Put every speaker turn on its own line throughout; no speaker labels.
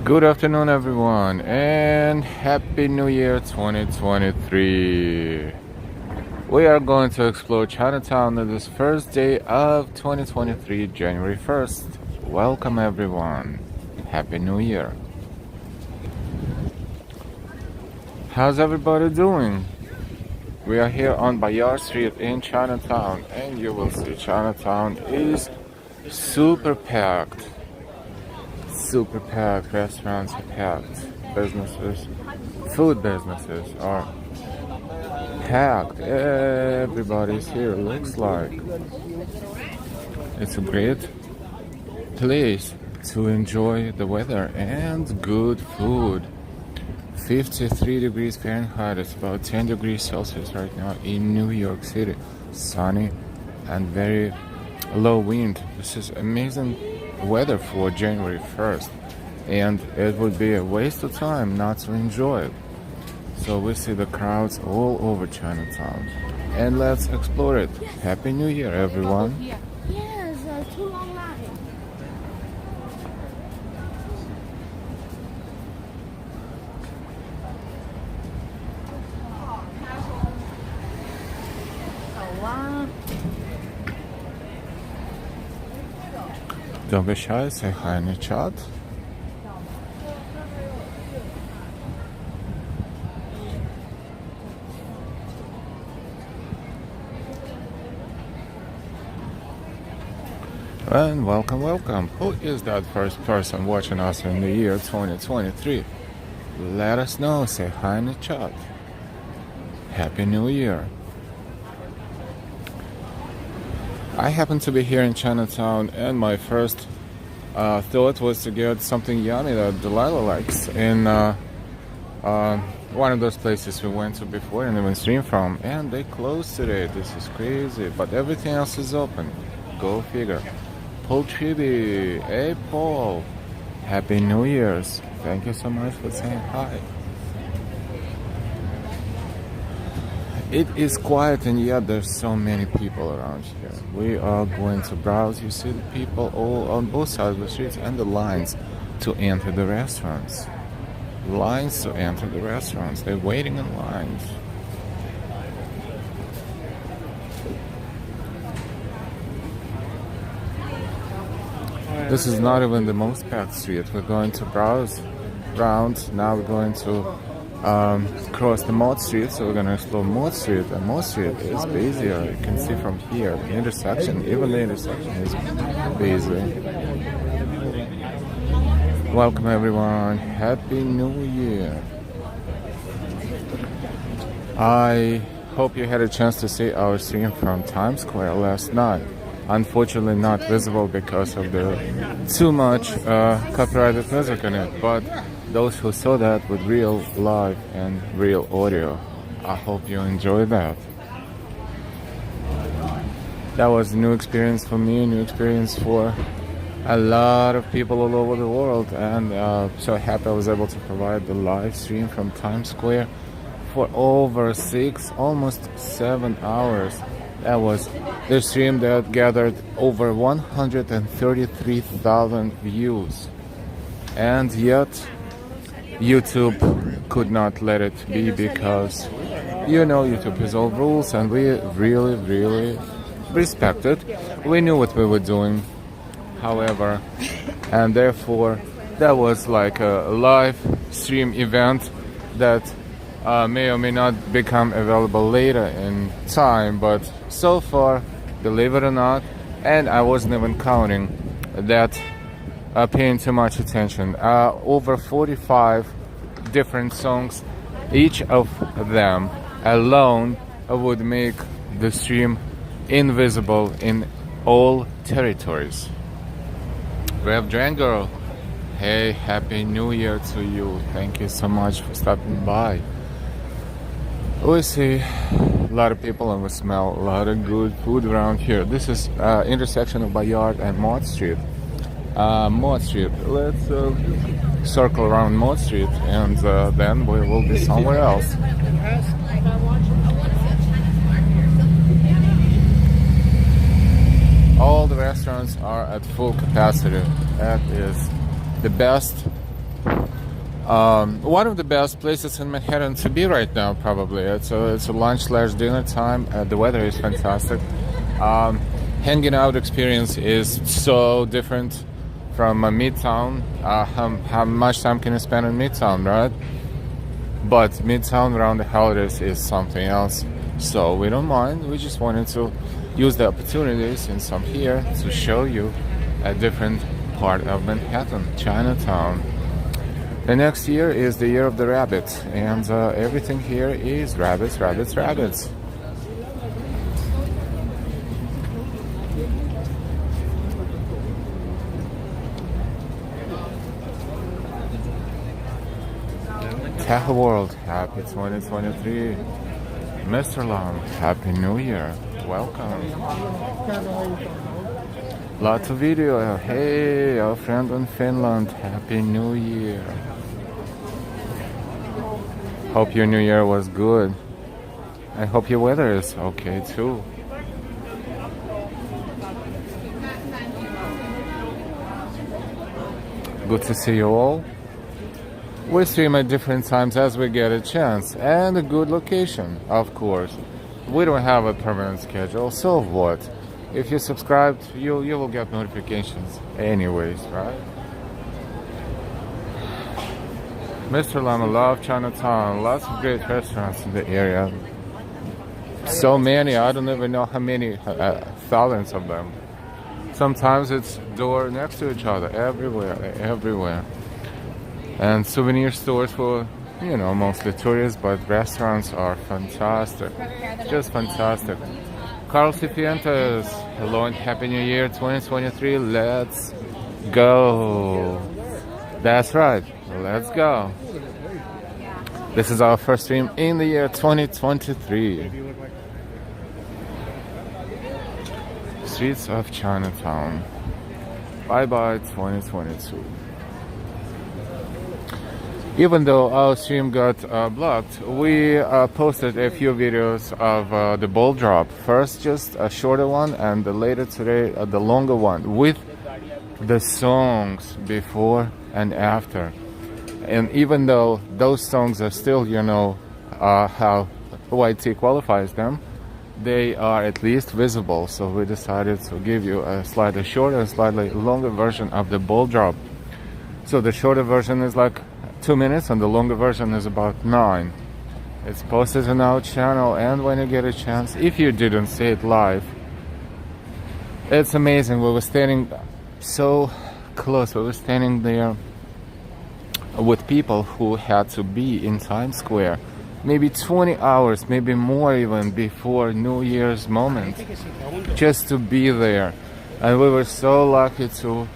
Good afternoon, everyone, and Happy New Year 2023. We are going to explore Chinatown on this first day of 2023, January 1st. Welcome, everyone. Happy New Year. How's everybody doing? We are here on Bayard Street in Chinatown, and you will see Chinatown is super packed. Super packed, restaurants are packed, businesses, food businesses are packed. Everybody's here, looks like. It's a great place to enjoy the weather and good food. 53 degrees Fahrenheit, it's about 10 degrees Celsius right now in New York City. Sunny and very low wind. This is amazing weather for January 1st, and it would be a waste of time not to enjoy it. So we see the crowds all over Chinatown, and let's explore it. Happy New Year, everyone.
Yes, too long line.
Don't be shy, say hi in the chat. And welcome. Who is that first person watching us in the year 2023? Let us know, say hi in the chat. Happy New Year. I happen to be here in Chinatown, and my first thought was to get something yummy that Delilah likes in one of those places we went to before and even streamed from, and they closed today. This is crazy, but everything else is open. Go figure. Paul Chibi, hey Paul, Happy New Year's. Thank you so much for saying hi. It is quiet, and yet there's so many people around here. We are going to browse. You see the people all on both sides of the streets and the lines to enter the restaurants. Lines to enter the restaurants. They're waiting in lines. This is not even the most packed street. We're going to browse around. Now we're going to cross the Mott Street, so we're going to explore Mott Street, and Mott Street is busier. You can see from here the intersection, even the intersection is busy. Welcome, everyone. Happy New Year. I hope you had a chance to see our stream from Times Square last night. Unfortunately not visible because of the too much copyrighted music in it, but those who saw that with real live and real audio, I hope you enjoyed that. That was a new experience for me, a new experience for a lot of people all over the world, and so happy I was able to provide the live stream from Times Square for over 6, almost 7 hours. That was the stream that gathered over 133,000 views, and yet YouTube could not let it be because, you know, YouTube has all rules, and we really respect it. We knew what we were doing, however, and therefore that was like a live stream event that may or may not become available later in time, but so far, believe it or not, and I wasn't even counting that, paying too much attention. Over 45 different songs, each of them alone would make the stream invisible in all territories. Rev Drango, hey, Happy New Year to you. Thank you so much for stopping by. We see a lot of people, and we smell a lot of good food around here. This is intersection of Bayard and Mott Street. Mott Street. Let's circle around Mott Street, and then we will be somewhere else. All the restaurants are at full capacity. That is the best One of the best places in Manhattan to be right now, probably. It's a lunch/dinner time. The weather is fantastic. Hanging out experience is so different from Midtown. How much time can you spend in Midtown, right? But Midtown around the holidays is something else. So we don't mind. We just wanted to use the opportunity since I'm here to show you a different part of Manhattan, Chinatown. The next year is the year of the rabbit, and everything here is rabbits, rabbits, rabbits. Tahoe World, happy 2023. Mr. Lam, happy New Year. Welcome. Lots of video. Hey, our friend in Finland, happy New Year. Hope your New Year was good. I hope your weather is okay too. Good to see you all. We stream at different times as we get a chance, and a good location, of course. We don't have a permanent schedule, so what? If you subscribed, you will get notifications anyways, right? Mr. Lama, love Chinatown. Lots of great restaurants in the area. So many, I don't even know how many, thousands of them. Sometimes it's door next to each other, everywhere. And souvenir stores for, mostly tourists, but restaurants are fantastic. Just fantastic. Carl Cipientes, hello and Happy New Year 2023. Let's go. That's right, let's go. This is our first stream in the year 2023. Streets of Chinatown. Bye bye 2022. Even though our stream got blocked, we posted a few videos of the ball drop. First, just a shorter one, and later today, the longer one with the songs before and after. And even though those songs are still, how YT qualifies them, they are at least visible. So we decided to give you a slightly shorter and slightly longer version of the ball drop. So the shorter version is like 2 minutes and the longer version is about 9. It's posted on our channel, and when you get a chance, if you didn't see it live, it's amazing. We were standing so close. We were standing there with people who had to be in Times Square maybe 20 hours, maybe more even, before New Year's moment, just to be there. And we were so lucky to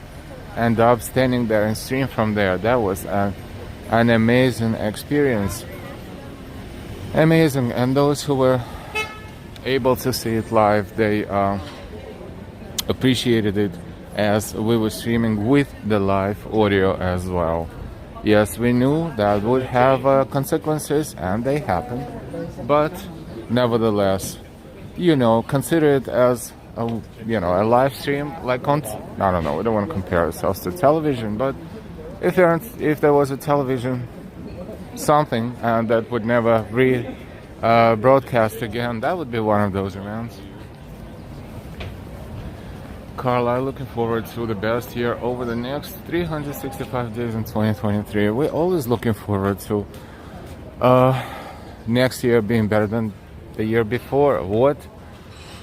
end up standing there and stream from there. That was an amazing experience. Amazing. And those who were able to see it live, they appreciated it as we were streaming with the live audio as well. Yes, we knew that would have consequences, and they happened, but nevertheless, consider it as a live stream, like on, I don't know, we don't want to compare ourselves to television, but if there was a television, something that would never broadcast again, that would be one of those events. Carl, I'm looking forward to the best year over the next 365 days in 2023. We're always looking forward to next year being better than the year before. What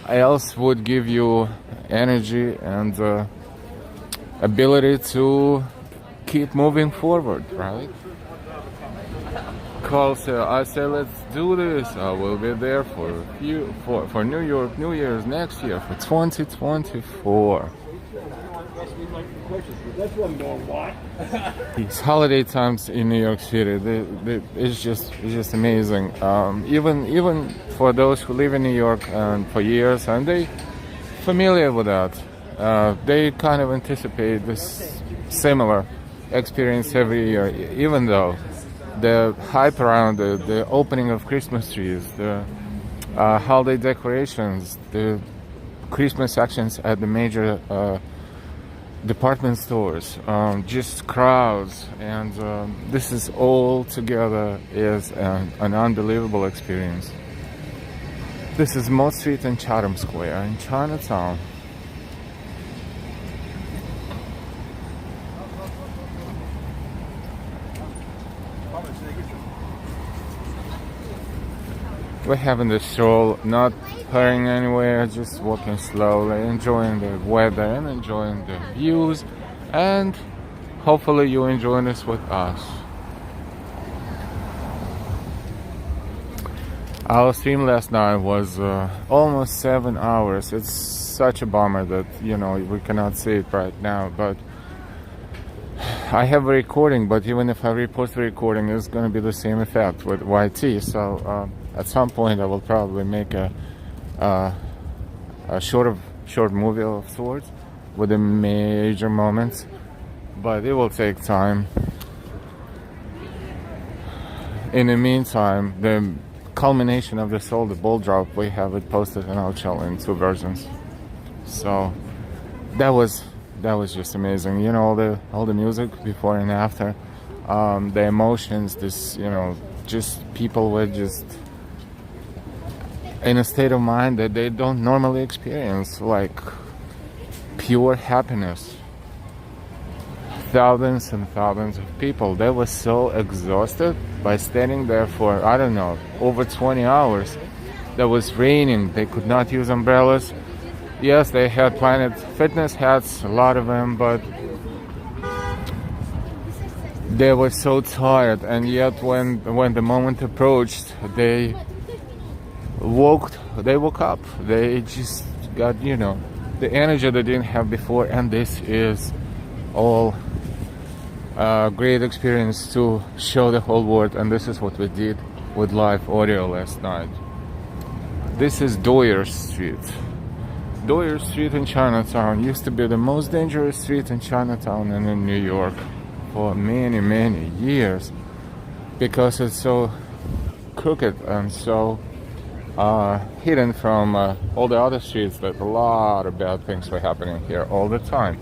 else would give you energy and ability to keep moving forward, right? Carl said, I say let's do this. I will be there for you for New York New Year's next year for 2024. These holiday times in New York City, it's just amazing. Even for those who live in New York for years and they familiar with that, they kind of anticipate this similar experience every year, even though the hype around the opening of Christmas trees, the holiday decorations, the Christmas actions at the major department stores, just crowds, and this is all together is an unbelievable experience. This is Mott Street and Chatham Square in Chinatown. We're having this stroll, not hurrying anywhere, just walking slowly, enjoying the weather and enjoying the views, and hopefully you enjoy this with us. Our stream last night was almost 7 hours. It's such a bummer that, you know, we cannot see it right now, but I have a recording, but even if I repost the recording, it's going to be the same effect with YT. So at some point I will probably make a short movie of sorts with the major moments, but it will take time. In the meantime, the culmination of this all, the ball drop, we have it posted on our channel in 2 versions. So that was just amazing. You know, all the music before and after, the emotions, this, you know, just people were just in a state of mind that they don't normally experience, like pure happiness. Thousands and thousands of people, they were so exhausted by standing there for, I don't know, over 20 hours. That was raining, they could not use umbrellas. Yes, they had Planet Fitness hats, a lot of them, but they were so tired, and yet when the moment approached, they woke up. They just got, you know, the energy they didn't have before, and this is all a great experience to show the whole world, and this is what we did with live audio last night. This is Doyer Street. Doyer Street in Chinatown used to be the most dangerous street in Chinatown and in New York for many, many years, because it's so crooked and so hidden from all the other streets, that a lot of bad things were happening here all the time.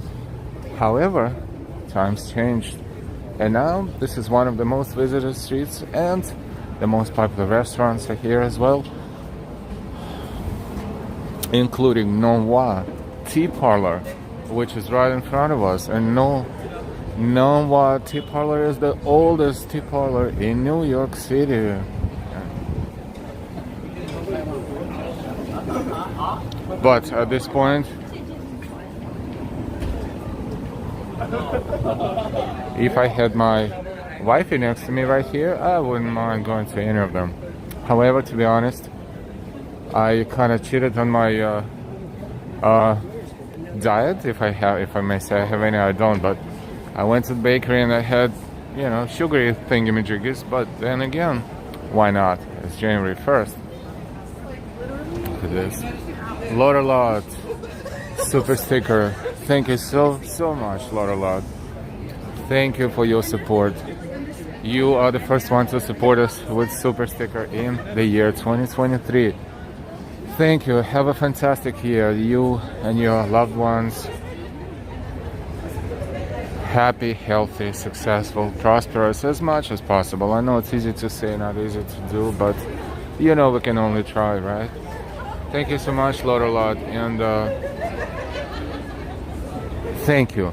However, times changed, and now this is one of the most visited streets, and the most popular restaurants are here as well, including NYC Tea Parlor, which is right in front of us. And NYC Tea Parlor is the oldest tea parlor in New York City. But at this point, if I had my wifey next to me right here, I wouldn't mind going to any of them. However, to be honest, I kind of cheated on my diet, if I may say. I have any, I don't, but I went to the bakery and I had, you know, sugary thingamajiggies, but then again, why not? It's January 1st. Look at this. Lot super sticker. Thank you so much, Lot. Thank you for your support. You are the first one to support us with super sticker in the year 2023. Thank you. Have a fantastic year, you and your loved ones. Happy, healthy, successful, prosperous as much as possible. I know it's easy to say, not easy to do, but you know we can only try, right? Thank you so much, Lot, and thank you.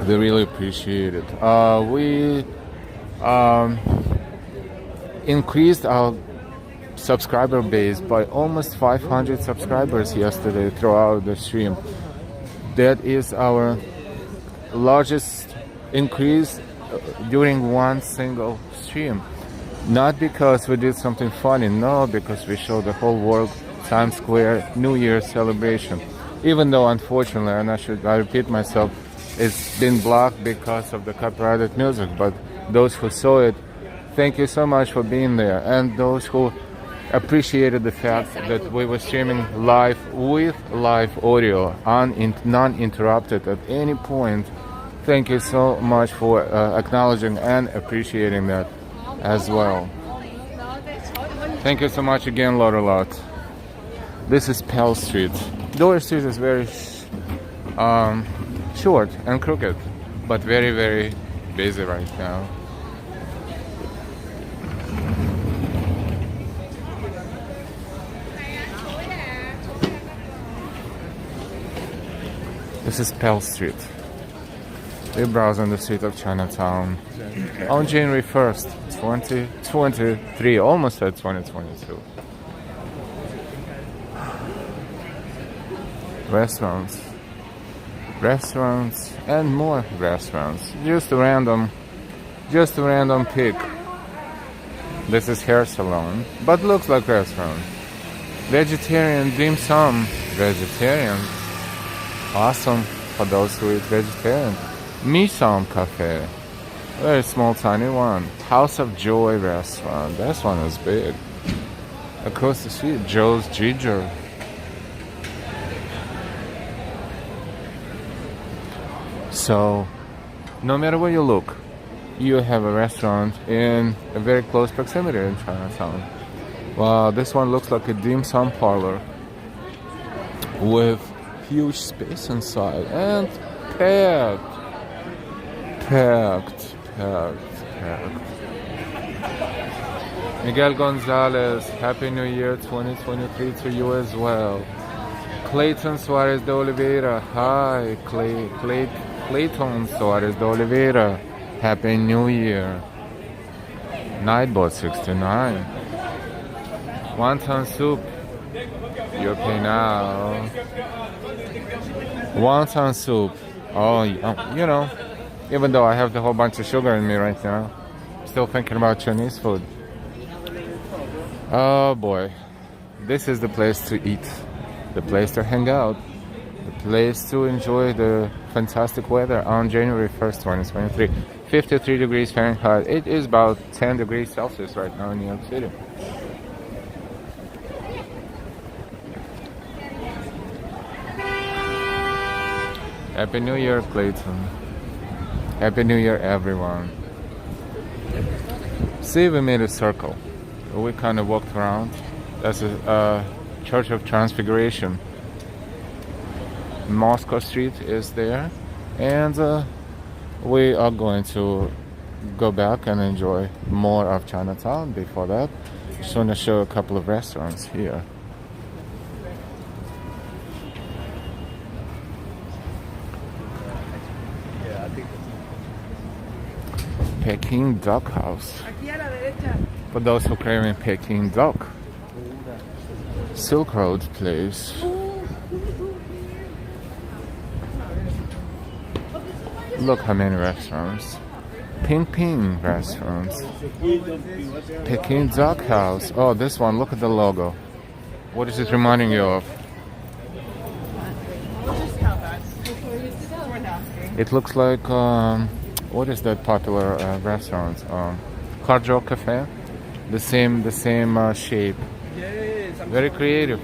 We really appreciate it. We increased our subscriber base by almost 500 subscribers yesterday throughout the stream. That is our largest increase during one single stream. Not because we did something funny, no, because we showed the whole world Times Square New Year celebration. Even though, unfortunately, and I repeat myself, it's been blocked because of the copyrighted music, but those who saw it, thank you so much for being there. And those who appreciated the fact that we were streaming live with live audio, non-interrupted at any point, thank you so much for acknowledging and appreciating that as well. Thank you so much again, Lot. This is Pell Street. Doyer Street is very short and crooked, but very, very busy right now. This is Pell Street. We browse on the street of Chinatown on January 1st, 2023, almost at 2022. Restaurants, and more restaurants. Just a random pick. This is hair salon, but looks like restaurant. Vegetarian dim sum, vegetarian. Awesome for those who eat vegetarian. Misam Cafe, very small tiny one. House of Joy restaurant, this one is big. Across the street, Joe's Ginger. So, no matter where you look, you have a restaurant in a very close proximity in Chinatown. Wow, this one looks like a dim sum parlor with huge space inside and packed. Miguel Gonzalez, Happy New Year 2023 to you as well. Clayton Suarez de Oliveira, hi Clayton Suarez de Oliveira, Happy New Year. Nightbot 69. Wonton soup, you pay now. Wonton soup, oh, you know, even though I have the whole bunch of sugar in me right now, still thinking about Chinese food. Oh boy, this is the place to eat, the place to hang out, the place to enjoy the fantastic weather on January 1st, 2023. 53 degrees Fahrenheit. It is about 10 degrees Celsius right now in New York City. Happy New Year, Clayton. Happy New Year, everyone. See, we made a circle. We kind of walked around. That's a Church of Transfiguration. Moscow Street is there. And we are going to go back and enjoy more of Chinatown. Before that, just want to show a couple of restaurants here. Peking Duck House. For those who crave Peking duck. Silk Road Place. Look how many restaurants. Ping Ping restaurants. Peking Duck House. Oh, this one, look at the logo. What is it reminding you of? It looks like, what is that popular restaurant? Hard Rock Cafe. The same shape. Very creative.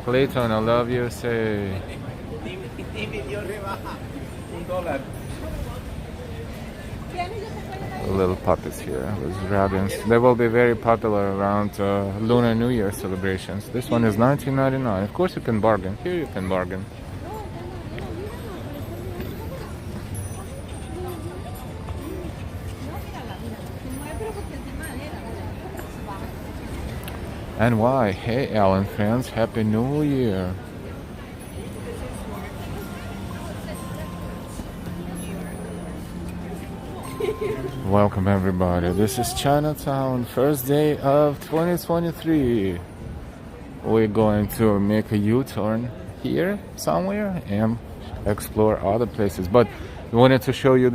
Clayton, I love you. Say. Little puppets here with dragons. They will be very popular around Lunar New Year celebrations. This one is $19.99. Of course, you can bargain. Here you can bargain. And why? Hey, Alan fans, Happy New Year. Welcome everybody. This is Chinatown, first day of 2023. We're going to make a U-turn here somewhere and explore other places. But we wanted to show you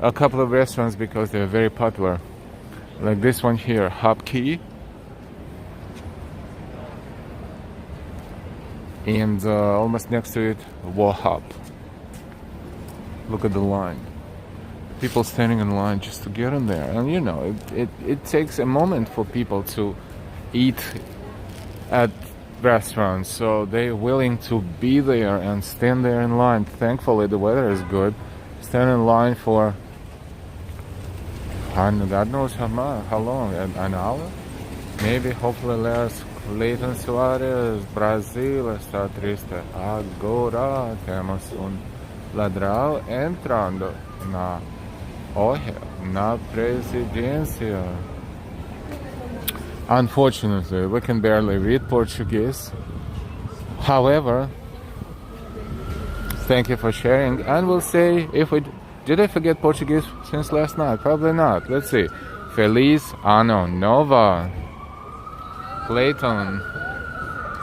a couple of restaurants because they're very popular. Like this one here, Hop Key. And almost next to it, Hop. Look at the line. People standing in line just to get in there. And you know, it takes a moment for people to eat at restaurants. So they're willing to be there and stand there in line. Thankfully, the weather is good. Stand in line for, God knows how long, an hour? Maybe, hopefully less. Leighton Suárez, Brasil está triste. Agora temos ladrão entrando na presidência. Unfortunately, we can barely read Portuguese. However, thank you for sharing. And we'll say did I forget Portuguese since last night? Probably not. Let's see. Feliz Ano Novo. Clayton.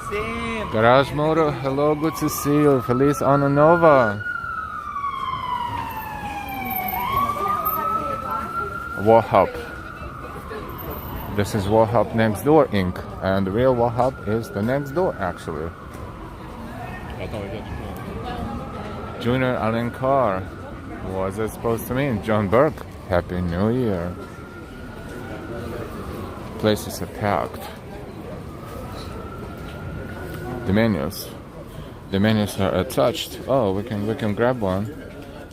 Sim.
Garage Motor, hello, good to see you. Feliz Ano Novo. Wahab. This is Wahab Next Door Inc. And the real Wahab is the next door actually. Junior Alencar. What's it supposed to mean? John Burke. Happy New Year. Places are packed. The menus are attached. Oh, we can grab one.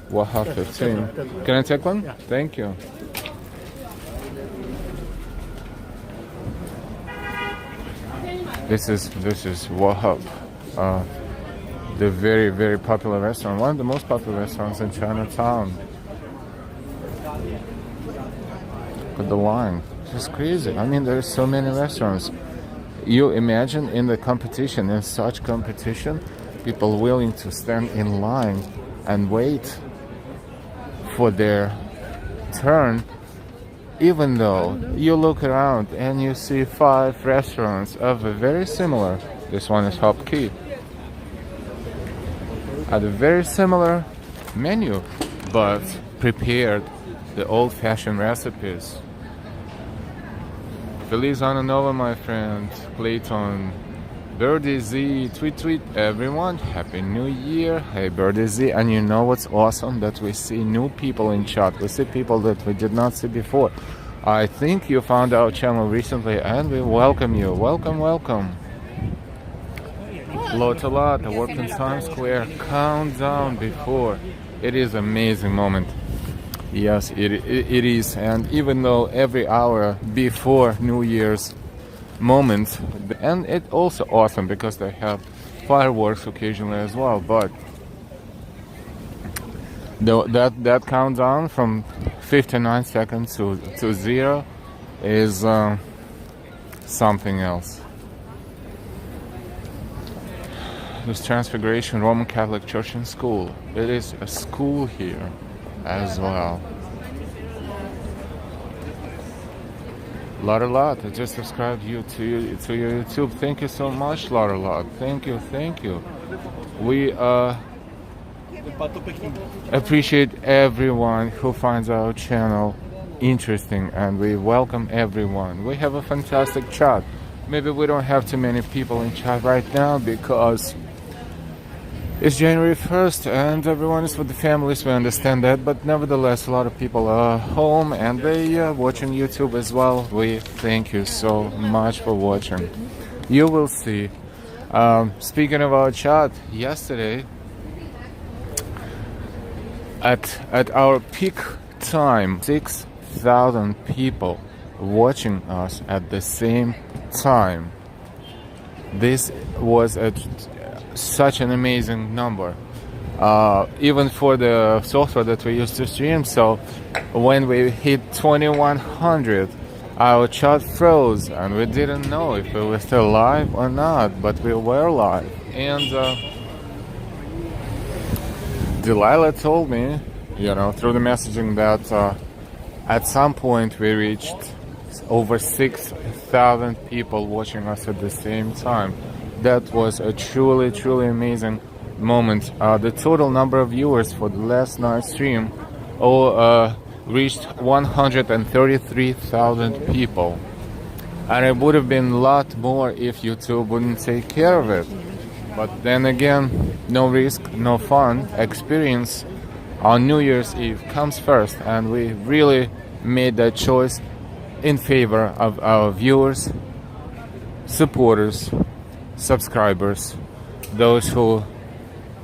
Wahab 15. Can I take one? Thank you. This is Wahab, the very, very popular restaurant, one of the most popular restaurants in Chinatown. Look at the line. It's crazy. I mean, there's so many restaurants. You imagine in such competition, people willing to stand in line and wait for their turn, even though you look around and you see 5 restaurants of a very similar, this one is Hop Key, at a very similar menu, but prepared the old-fashioned recipes. Feliz Ano Novo, my friend. Clayton. Birdie Z. Tweet everyone. Happy New Year. Hey Birdie Z. And you know what's awesome? That we see new people in chat. We see people that we did not see before. I think you found our channel recently and we welcome you. Welcome. Lot, I work in Times Square. Countdown before. It is an amazing moment. Yes, it is, and even though every hour before New Year's moment, and it's also awesome because they have fireworks occasionally as well, but that countdown from 59 seconds to 0 is something else. This Transfiguration Roman Catholic Church and School. It is a school here as well. Lot, I just subscribed to your YouTube. Thank you so much, Lot. Thank you. We appreciate everyone who finds our channel interesting, and we welcome everyone. We have a fantastic chat. Maybe we don't have too many people in chat right now because it's January 1st and everyone is with the families, we understand that, but nevertheless a lot of people are home and they are watching YouTube as well. We thank you so much for watching. You will see. Speaking of our chat, yesterday at our peak time, 6,000 people watching us at the same time. This was such an amazing number, even for the software that we use to stream. So when we hit 2100, our chat froze and we didn't know if we were still live or not, but we were live. And Delilah told me, through the messaging that at some point we reached over 6,000 people watching us at the same time. That was a truly amazing moment. The total number of viewers for the last night's stream reached 133,000 people. And it would have been a lot more if YouTube wouldn't take care of it. But then again, no risk, no fun. Experience on New Year's Eve comes first, and we really made that choice in favor of our viewers, supporters, subscribers, those who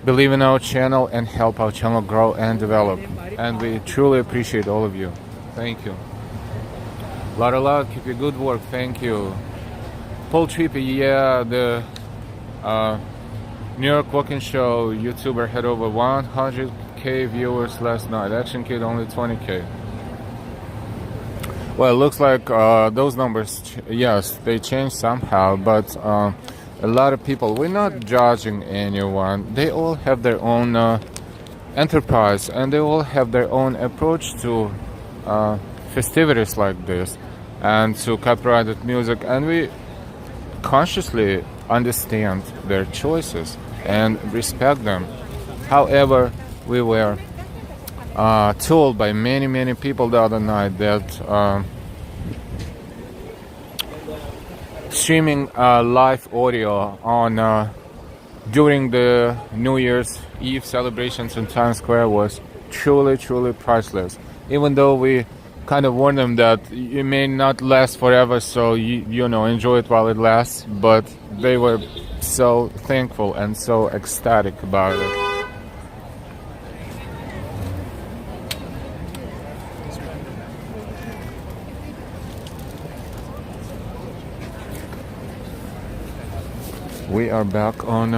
believe in our channel and help our channel grow and develop. And we truly appreciate all of you. Thank you. Lot, keep your good work. Thank you. Paul Trippy, yeah, the New York Walking Show YouTuber had over 100k viewers last night. Action Kid only 20k. Well, it looks like those numbers, yes, they changed somehow, but a lot of people, we're not judging anyone. They all have their own enterprise, and they all have their own approach to festivities like this and to copyrighted music, and we consciously understand their choices and respect them. However, we were told by many people the other night that streaming live audio on during the New Year's Eve celebrations in Times Square was truly priceless. Even though we kind of warned them that it may not last forever, so you know, enjoy it while it lasts, but they were so thankful and so ecstatic about it. We are back on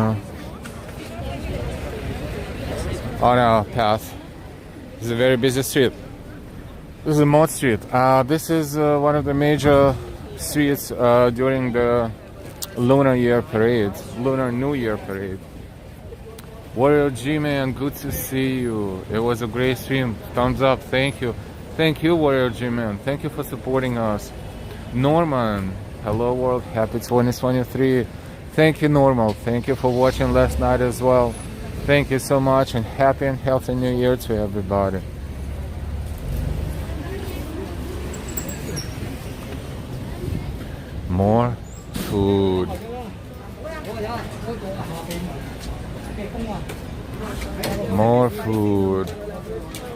our path. This is a very busy street. This is Mott Street. This is one of the major streets during the Lunar New Year Parade. Warrior G-Man, good to see you. It was a great stream. Thumbs up. Thank you, Warrior G-Man. Thank you for supporting us. Norman, hello world. Happy 2023. Thank you, Normal. Thank you for watching last night as well. Thank you so much, and happy and healthy New Year to everybody. More food. More food.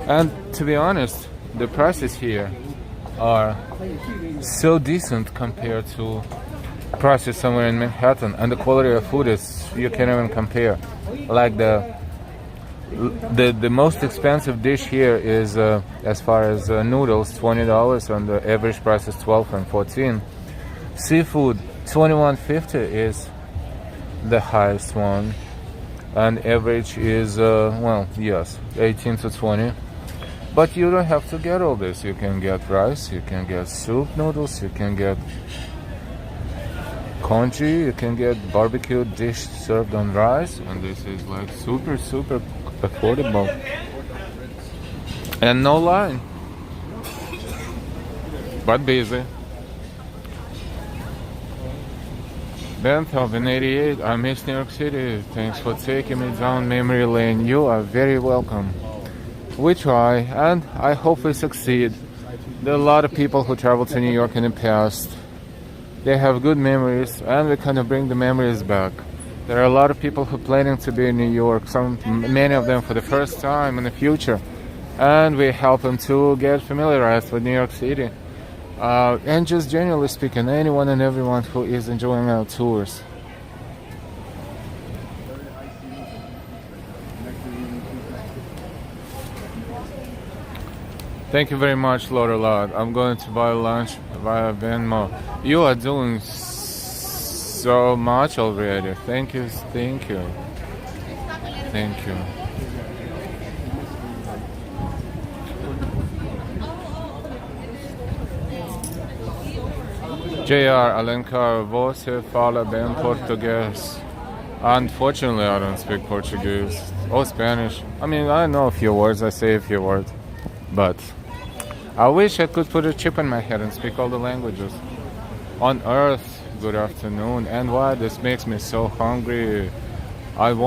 And to be honest, the prices here are so decent compared to prices somewhere in Manhattan, and the quality of food is, you can't even compare. Like the most expensive dish here is as far as noodles, $20, and the average price is $12 and $14. Seafood, $21.50 is the highest one, and average is well, yes, 18 to 20. But you don't have to get all this. You can get rice, you can get soup noodles, you can get congee, you can get barbecue dish served on rice, and this is like super affordable and no line, but busy. Benthov in 88, I miss New York City. Thanks for taking me down memory lane. You are very welcome. We try, and I hope we succeed. There are a lot of people who traveled to New York in the past. They have good memories, and we kind of bring the memories back. There are a lot of people who are planning to be in New York, many of them for the first time in the future, and we help them to get familiarized with New York City. And just generally speaking, anyone and everyone who is enjoying our tours. Thank you very much, Lorelad. I'm going to buy lunch via Venmo. You are doing so much already. Thank you. JR, Alencar, você fala bem português? Unfortunately, I don't speak Portuguese or Spanish. I mean, I know a few words, I say a few words, but I wish I could put a chip in my head and speak all the languages. On Earth, good afternoon. And why this makes me so hungry? I'm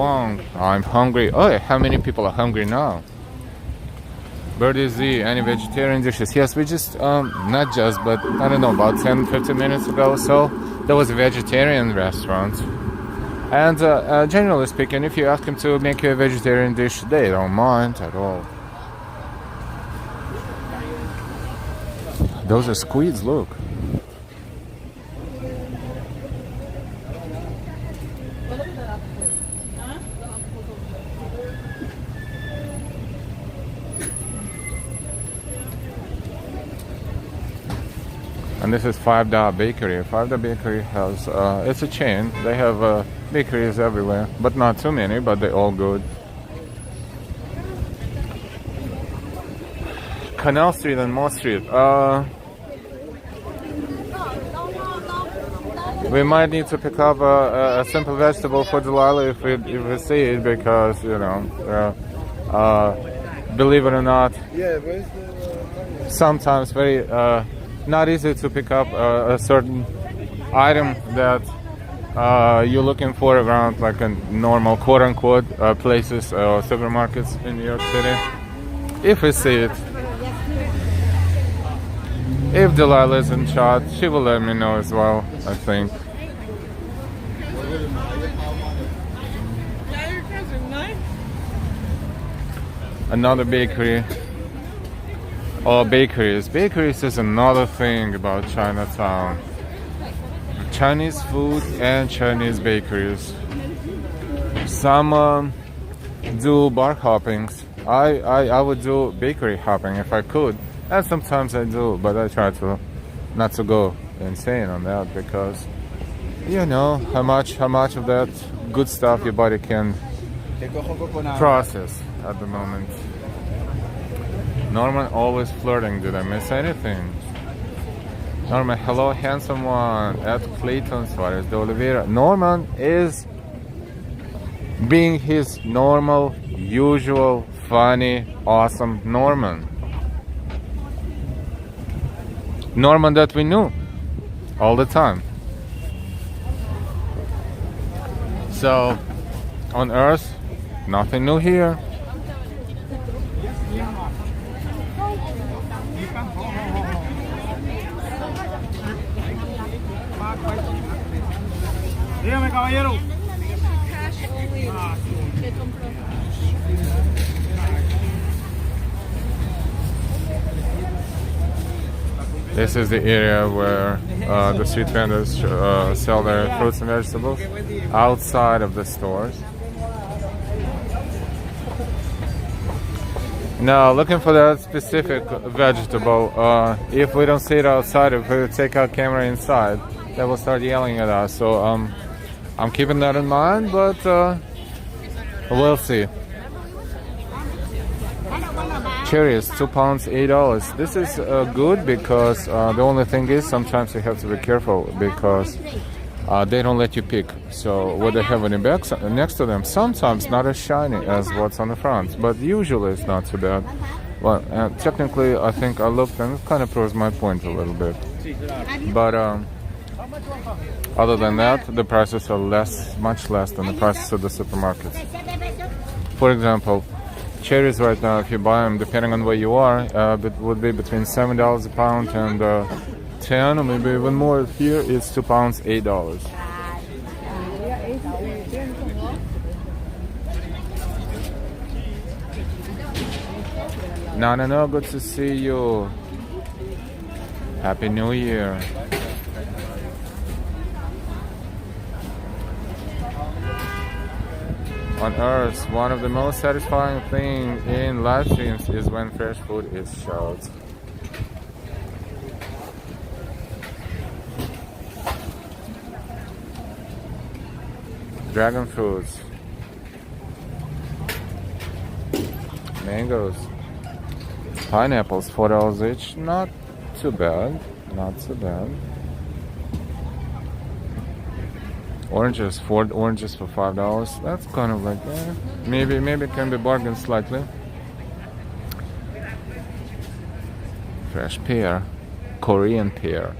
hungry. Oh, how many people are hungry now? Birdie Z, any vegetarian dishes? Yes, we just, not just, but I don't know, about 10-15 minutes ago or so, there was a vegetarian restaurant. And generally speaking, if you ask them to make you a vegetarian dish, they don't mind at all. Those are squids, look. And this is 5 Bakery. 5 Bakery has, it's a chain. They have bakeries everywhere, but not too many, but they're all good. Canal Street and Mall Street. We might need to pick up a simple vegetable for Delilah if we see it, because, you know, believe it or not, sometimes very not easy to pick up a certain item that you're looking for around like a normal quote-unquote places or supermarkets in New York City. If we see it, if Delilah is in chat, she will let me know as well, I think. Another bakery. Oh, bakeries. Bakeries is another thing about Chinatown. Chinese food and Chinese bakeries. Some do bar hoppings. I would do bakery hopping if I could. And sometimes I do, but I try to not to go insane on that, because you know how much of that good stuff your body can process at the moment. Norman always flirting. Did I miss anything? Norman, hello, handsome one. At Clayton Suarez de Oliveira. Norman is being his normal, usual, funny, awesome Norman. Norman that we knew all the time. So, on Earth, nothing new here.
Dígame, caballero.
This is the area where the street vendors sell their fruits and vegetables outside of the stores. Now, looking for that specific vegetable, if we don't see it outside, if we take our camera inside, they will start yelling at us. So I'm keeping that in mind, but we'll see. Cherries, 2 pounds, $8. This is good, because the only thing is sometimes you have to be careful, because they don't let you pick. So what they have in the back next to them, sometimes not as shiny as what's on the front, but usually it's not too bad. Well, technically I think I looked, and it kind of proves my point a little bit. But other than that, the prices are much less than the prices of the supermarkets. For example, cherries right now, if you buy them, depending on where you are, it would be between $7 a pound and 10, or maybe even more. Here it's 2 pounds, $8. No, good to see you. Happy New Year. On Earth, one of the most satisfying things in live streams is when fresh food is showed. Dragon fruits, mangoes, pineapples, $4 each. Not too bad. Not too bad. Oranges, 4 oranges for $5. That's kind of like, maybe it can be bargained slightly. Fresh pear, Korean pear.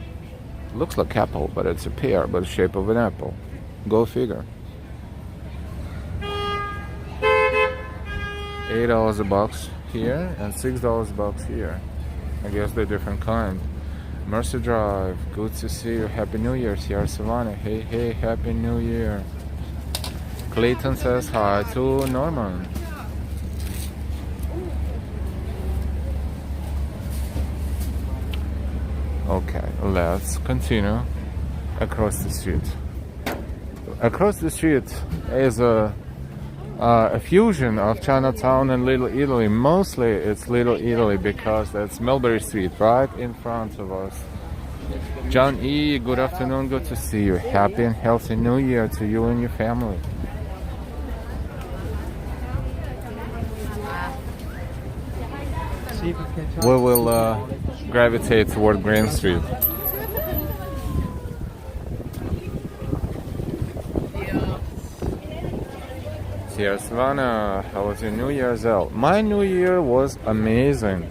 Looks like apple, but it's a pear, but the shape of an apple. Go figure. $8 a box here and $6 a box here. I guess they're different kind. Mercer Drive, good to see you. Happy New Year, Sierra Savannah. Hey, Happy New Year. Clayton says hi to Norman. Okay, let's continue across the street. Across the street is a fusion of Chinatown and Little Italy. Mostly it's Little Italy because that's Mulberry Street right in front of us. John E, good afternoon, good to see you. Happy and healthy New Year to you and your family.
See if we can
We will gravitate toward Green Street. Svana, how was your New Year's out? My New Year was amazing.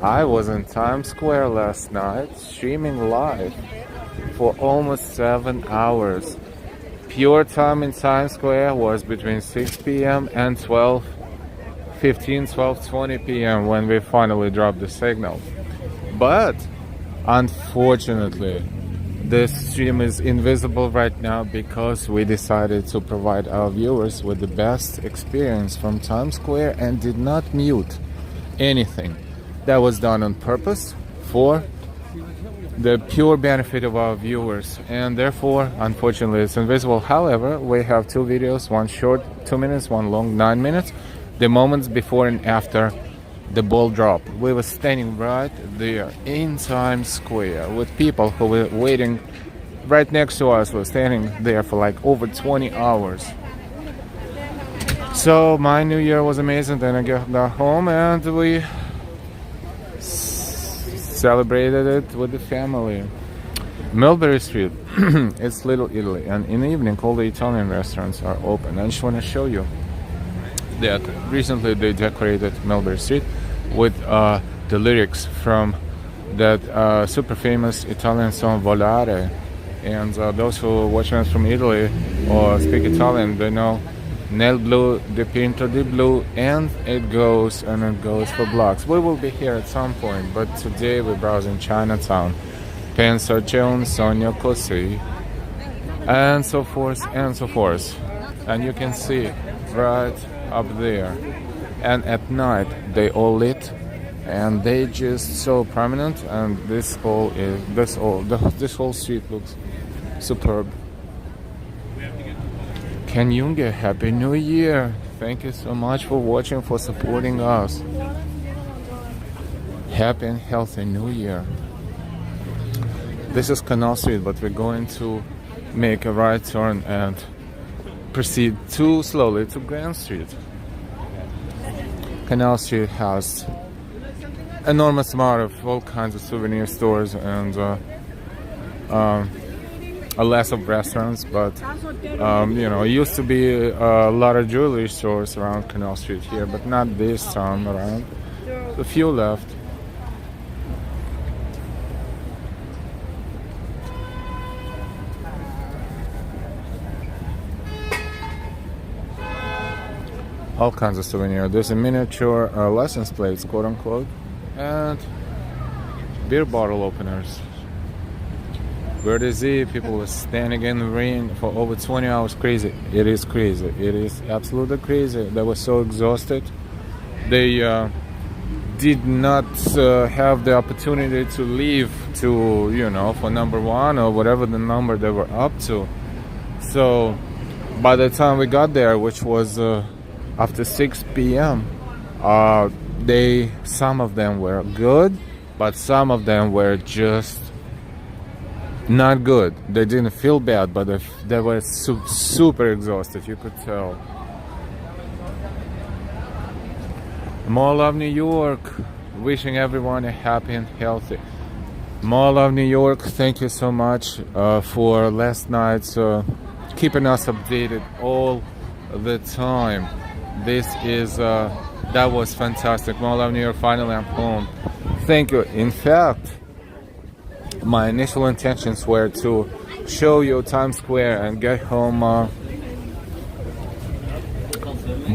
I was in Times Square last night, streaming live for almost 7 hours. Pure time in Times Square was between 6 p.m. and 12:20 p.m. when we finally dropped the signal. But unfortunately, this stream is invisible right now because we decided to provide our viewers with the best experience from Times Square and did not mute anything. That was done on purpose for the pure benefit of our viewers, and therefore, unfortunately, it's invisible. However, we have two videos, one short 2 minutes, one long 9 minutes, the moments before and after the ball drop. We were standing right there in Times Square with people who were waiting right next to us. We were standing there for like over 20 hours. So my New Year was amazing. Then I got home and we celebrated it with the family. Mulberry Street, it's Little Italy, and in the evening all the Italian restaurants are open. I just want to show you that recently they decorated Mulberry Street with the lyrics from that super famous Italian song Volare. And those who watch us from Italy or speak Italian, they know Nel blu dipinto di blu, and it goes for blocks. We will be here at some point, but today we're browsing Chinatown. Penso c'è un sogno così, and so forth and so forth. And you can see right up there. And at night they all lit, and they just so prominent. And this whole street looks superb. Ken Junge, Happy New Year! Thank you so much for watching, for supporting us. Happy and healthy New Year. This is Canal Street, but we're going to make a right turn and proceed too slowly to Grand Street. Canal Street has enormous amount of all kinds of souvenir stores and a less of restaurants, but you know, it used to be a lot of jewelry stores around Canal Street here, but not this time around. A few left. All kinds of souvenir. There's a miniature license plates, quote unquote, and beer bottle openers. Where the Z people were standing in the rain for over 20 hours. Crazy. It is crazy. It is absolutely crazy. They were so exhausted. They did not have the opportunity to leave to, you know, for number one or whatever the number they were up to. So by the time we got there, which was after 6 p.m., some of them were good, but some of them were just not good. They didn't feel bad, but they were super exhausted, you could tell. Mall of New York, wishing everyone a happy and healthy. Mall of New York, thank you so much for last night's keeping us updated all the time. This is that was fantastic. Mall of New York, finally I'm home. Thank you. In fact, my initial intentions were to show you Times Square and get home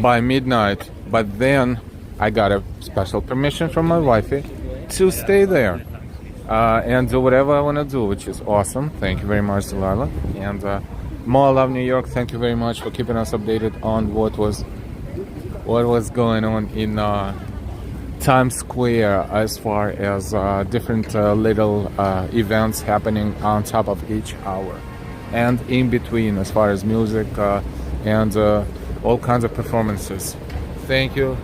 by midnight, but then I got a special permission from my wifey to stay there and do whatever I want to do, which is awesome. Thank you very much, Delilah. And Mall of New York, thank you very much for keeping us updated on what was going on in Times Square as far as different little events happening on top of each hour and in between, as far as music and all kinds of performances. Thank you,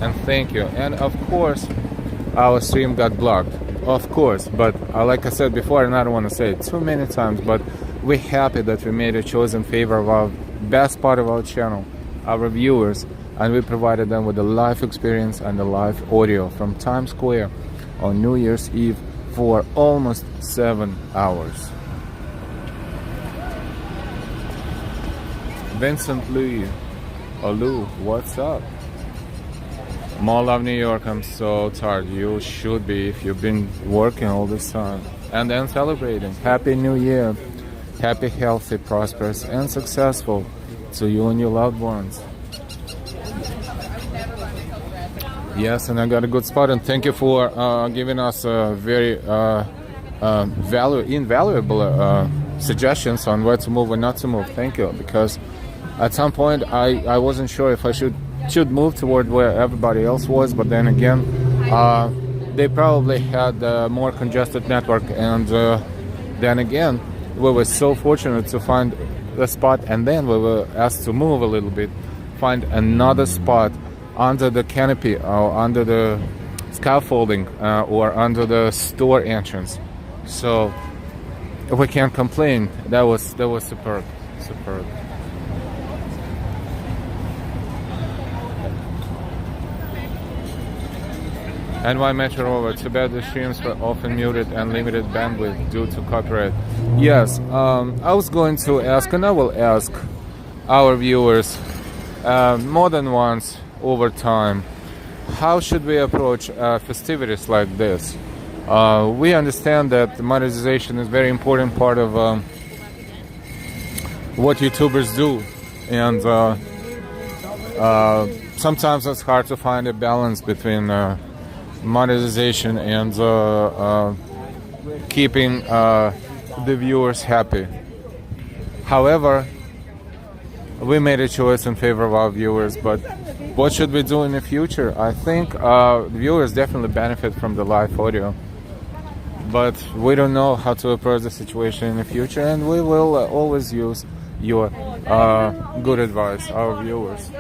and thank you. And of course, our stream got blocked. of course, but like I said before, and I don't want to say it too many times, but we're happy that we made a choice in favor of our best part of our channel, our viewers, and we provided them with a live experience and a live audio from Times Square on New Year's Eve for almost 7 hours. Vincent Lee, Lou, what's up? Mall of New York, I'm so tired. You should be if you've been working all this time. And then celebrating. Happy New Year. Happy, healthy, prosperous, and successful to you and your loved ones. Yes, and I got a good spot, and thank you for giving us very invaluable suggestions on where to move and not to move. Thank you, because at some point I wasn't sure if I should move toward where everybody else was, but then again, they probably had a more congested network, and then again, we were so fortunate to find the spot, and then we were asked to move a little bit, find another spot under the canopy or under the scaffolding or under the store entrance. So we can't complain. That was superb. NY Metro over. Too bad the streams were often muted and limited bandwidth due to copyright. Yes, I was going to ask, and I will ask our viewers more than once over time, how should we approach festivities like this? We understand that monetization is a very important part of what YouTubers do, and sometimes it's hard to find a balance between monetization and keeping the viewers happy. However, we made a choice in favor of our viewers, but what should we do in the future? I think viewers definitely benefit from the live audio, but we don't know how to approach the situation in the future, and we will always use your good advice, our viewers.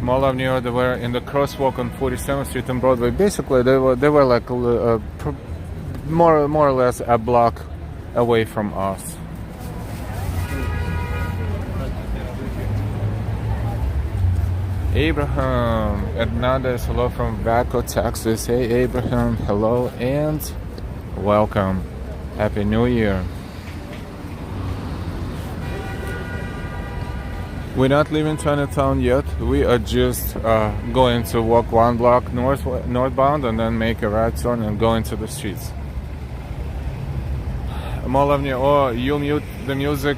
Mall of New York, they were in the crosswalk on 47th Street and Broadway. Basically, they were like more or less a block away from us. Abraham Hernandez, hello from Vaco, Texas. Hey Abraham, hello and welcome. Happy New Year. We're not leaving Chinatown yet. We are just going to walk 1 block northbound and then make a right turn and go into the streets. Mall of New York, or you mute the music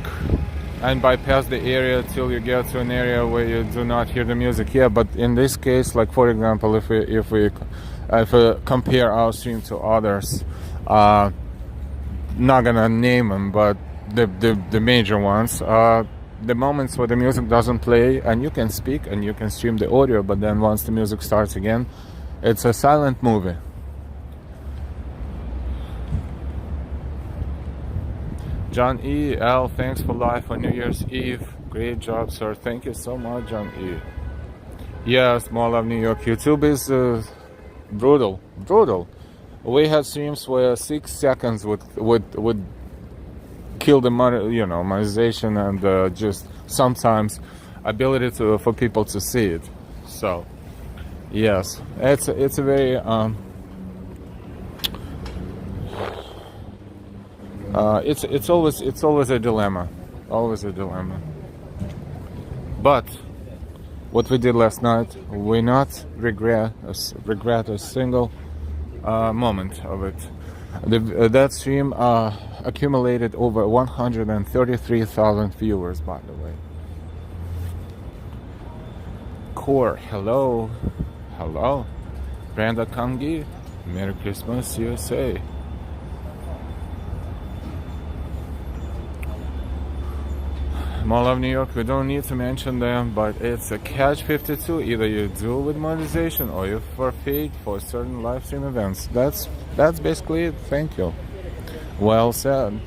and bypass the area till you get to an area where you do not hear the music. Yeah, but in this case, like for example, if we compare our stream to others, not gonna name them, but the major ones, the moments where the music doesn't play and you can speak and you can stream the audio, but then once the music starts again, it's a silent movie. John E. L, thanks for life on New Year's Eve. Great job, sir. Thank you so much, John E. Yes, Mall of New York. YouTube is brutal. We had streams where 6 seconds would kill the monetization and just sometimes ability for people to see it. So yes, it's a very it's always a dilemma, but what we did last night, we not regret a single moment of it. That stream accumulated over 133,000 viewers, by the way. Core, hello. Brenda Kangi, Merry Christmas, USA. Mall of New York, we don't need to mention them, but it's a catch-52. Either you do with monetization or you forfeit for certain live stream events. That's basically it. Thank you. Well said.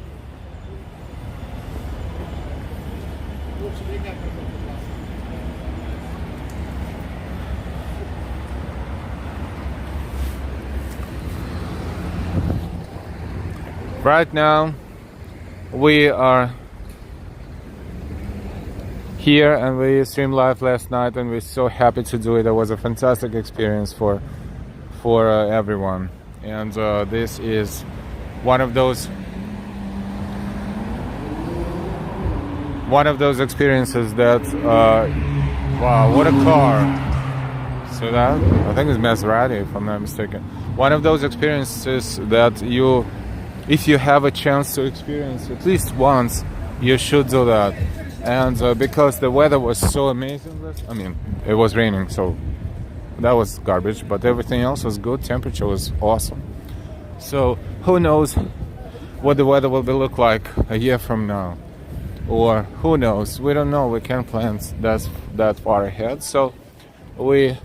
Right now, we are here and we streamed live last night, and we're so happy to do it. It was a fantastic experience for everyone, and this is one of those experiences that wow, what a car. So that, I think it's Maserati if I'm not mistaken. One of those experiences that you, if you have a chance to experience at least once, you should do that. And because the weather was so amazing, I mean, it was raining, so that was garbage, but everything else was good. Temperature was awesome. So who knows what the weather will look like a year from now, or who knows? We don't know. We can't plan that far ahead. So we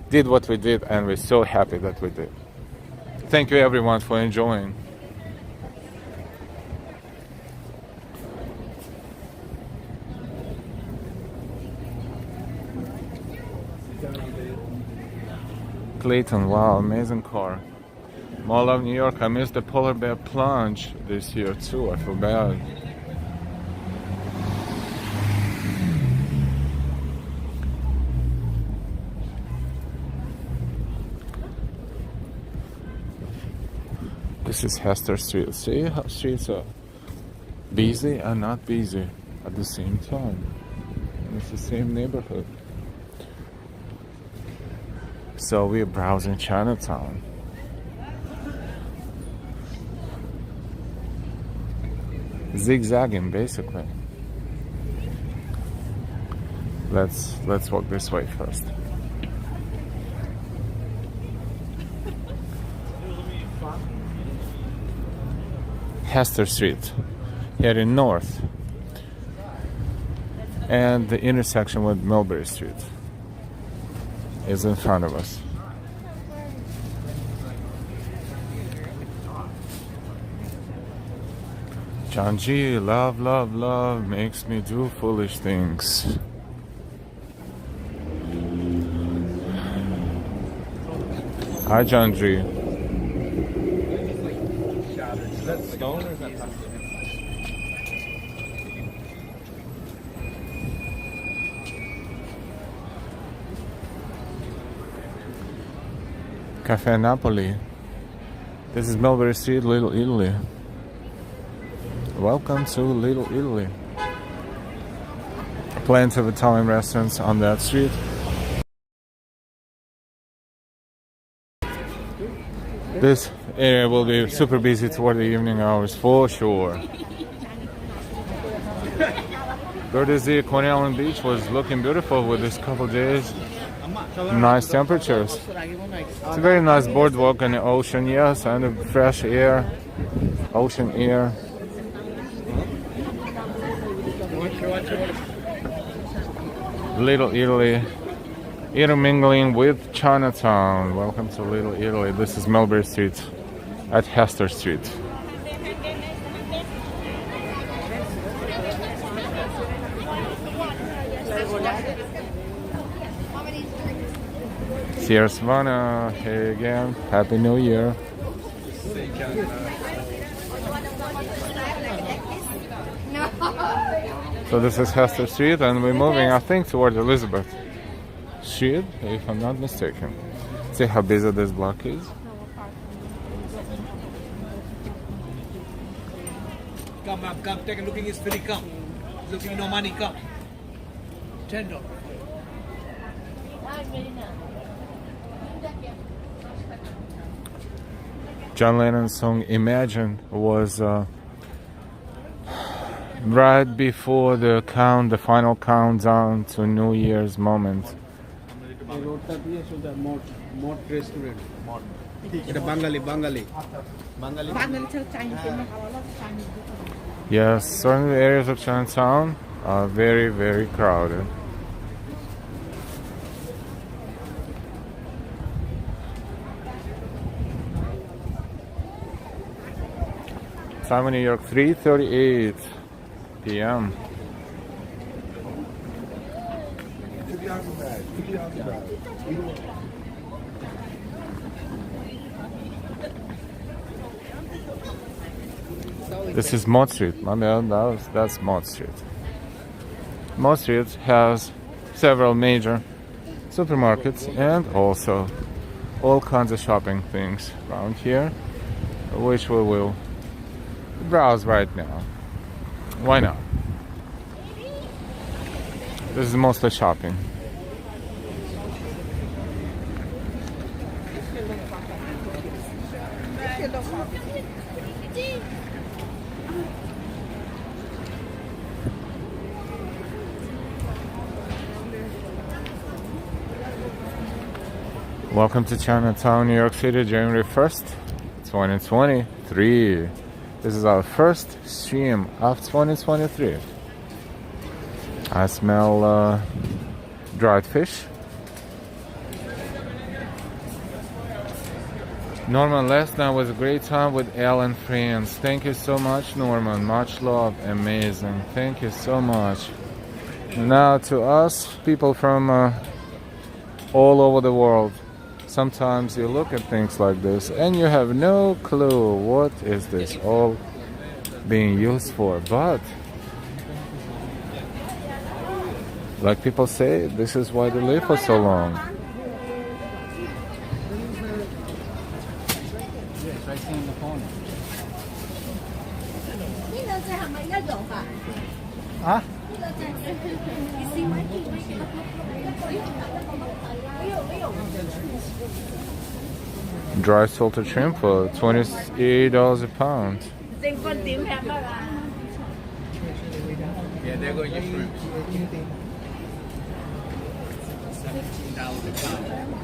did what we did, and we're so happy that we did. Thank you everyone for enjoying. Clayton, wow, amazing car. Mall of New York, I missed the polar bear plunge this year too, I feel bad. This is Hester Street. See how streets are busy and not busy at the same time. And it's the same neighborhood. So we're browsing Chinatown. Zigzagging basically. Let's walk this way first. Hester Street, heading north, and the intersection with Mulberry Street is in front of us. John G, love, love, love makes me do foolish things. Hi, John G.
Is that stone or is that plastic?
Cafe Napoli. This is Mulberry Street, Little Italy. Welcome to Little Italy. Plenty of Italian restaurants on that street. This area will be super busy toward the evening hours for sure. Courtesy Coney Island Beach was looking beautiful with this couple days. Nice temperatures. It's a very nice boardwalk and the ocean, yes, and the fresh air, ocean air. Little Italy, intermingling with Chinatown. Welcome to Little Italy. This is Mulberry Street at Hester Street. Sierra Savannah, hey again, Happy New Year. So this is Hester Street and we're moving, I think, toward Elizabeth Street, if I'm not mistaken. See how busy this block is?
Come, ma'am, come, take a looking, it's free, come. Looking, no money, come. $10.
John Lennon's song Imagine was right before the final countdown to New Year's moment. Yes, certain areas of Chinatown are very, very crowded. Time in New York, 3:38 p.m. This is Mott Street. My bad, that's Mott Street. Mott Street has several major supermarkets and also all kinds of shopping things around here, which we will browse right now. Why not? This is mostly shopping. Welcome to Chinatown, New York City, January 1st, 2023. This is our first stream of 2023. I smell dried fish. Norman, last night was a great time with Elle and friends. Thank you so much, Norman. Much love. Amazing. Thank you so much. Now to us, people from all over the world. Sometimes you look at things like this and you have no clue what is this all being used for. But like people say, this is why they live for so long.
Huh?
Dry salted shrimp for $28 a pound.
Yeah, there go your fruit. $17 a pound.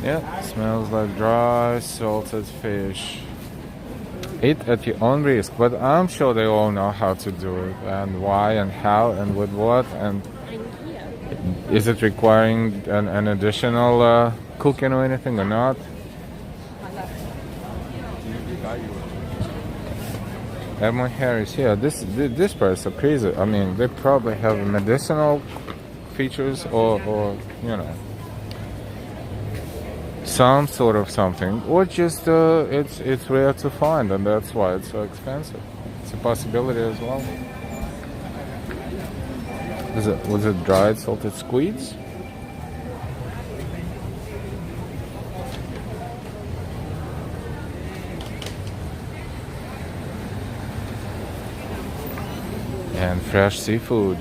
Yeah, smells like dry salted fish. Eat at your own risk, but I'm sure they all know how to do it and why and how and with what. And is it requiring an additional cooking or anything or not? Edmund Harris, yeah, this price are crazy. I mean, they probably have medicinal features or you know, some sort of something, or just it's rare to find, and that's why it's so expensive. It's a possibility as well. Was it dried salted squids? And fresh seafood.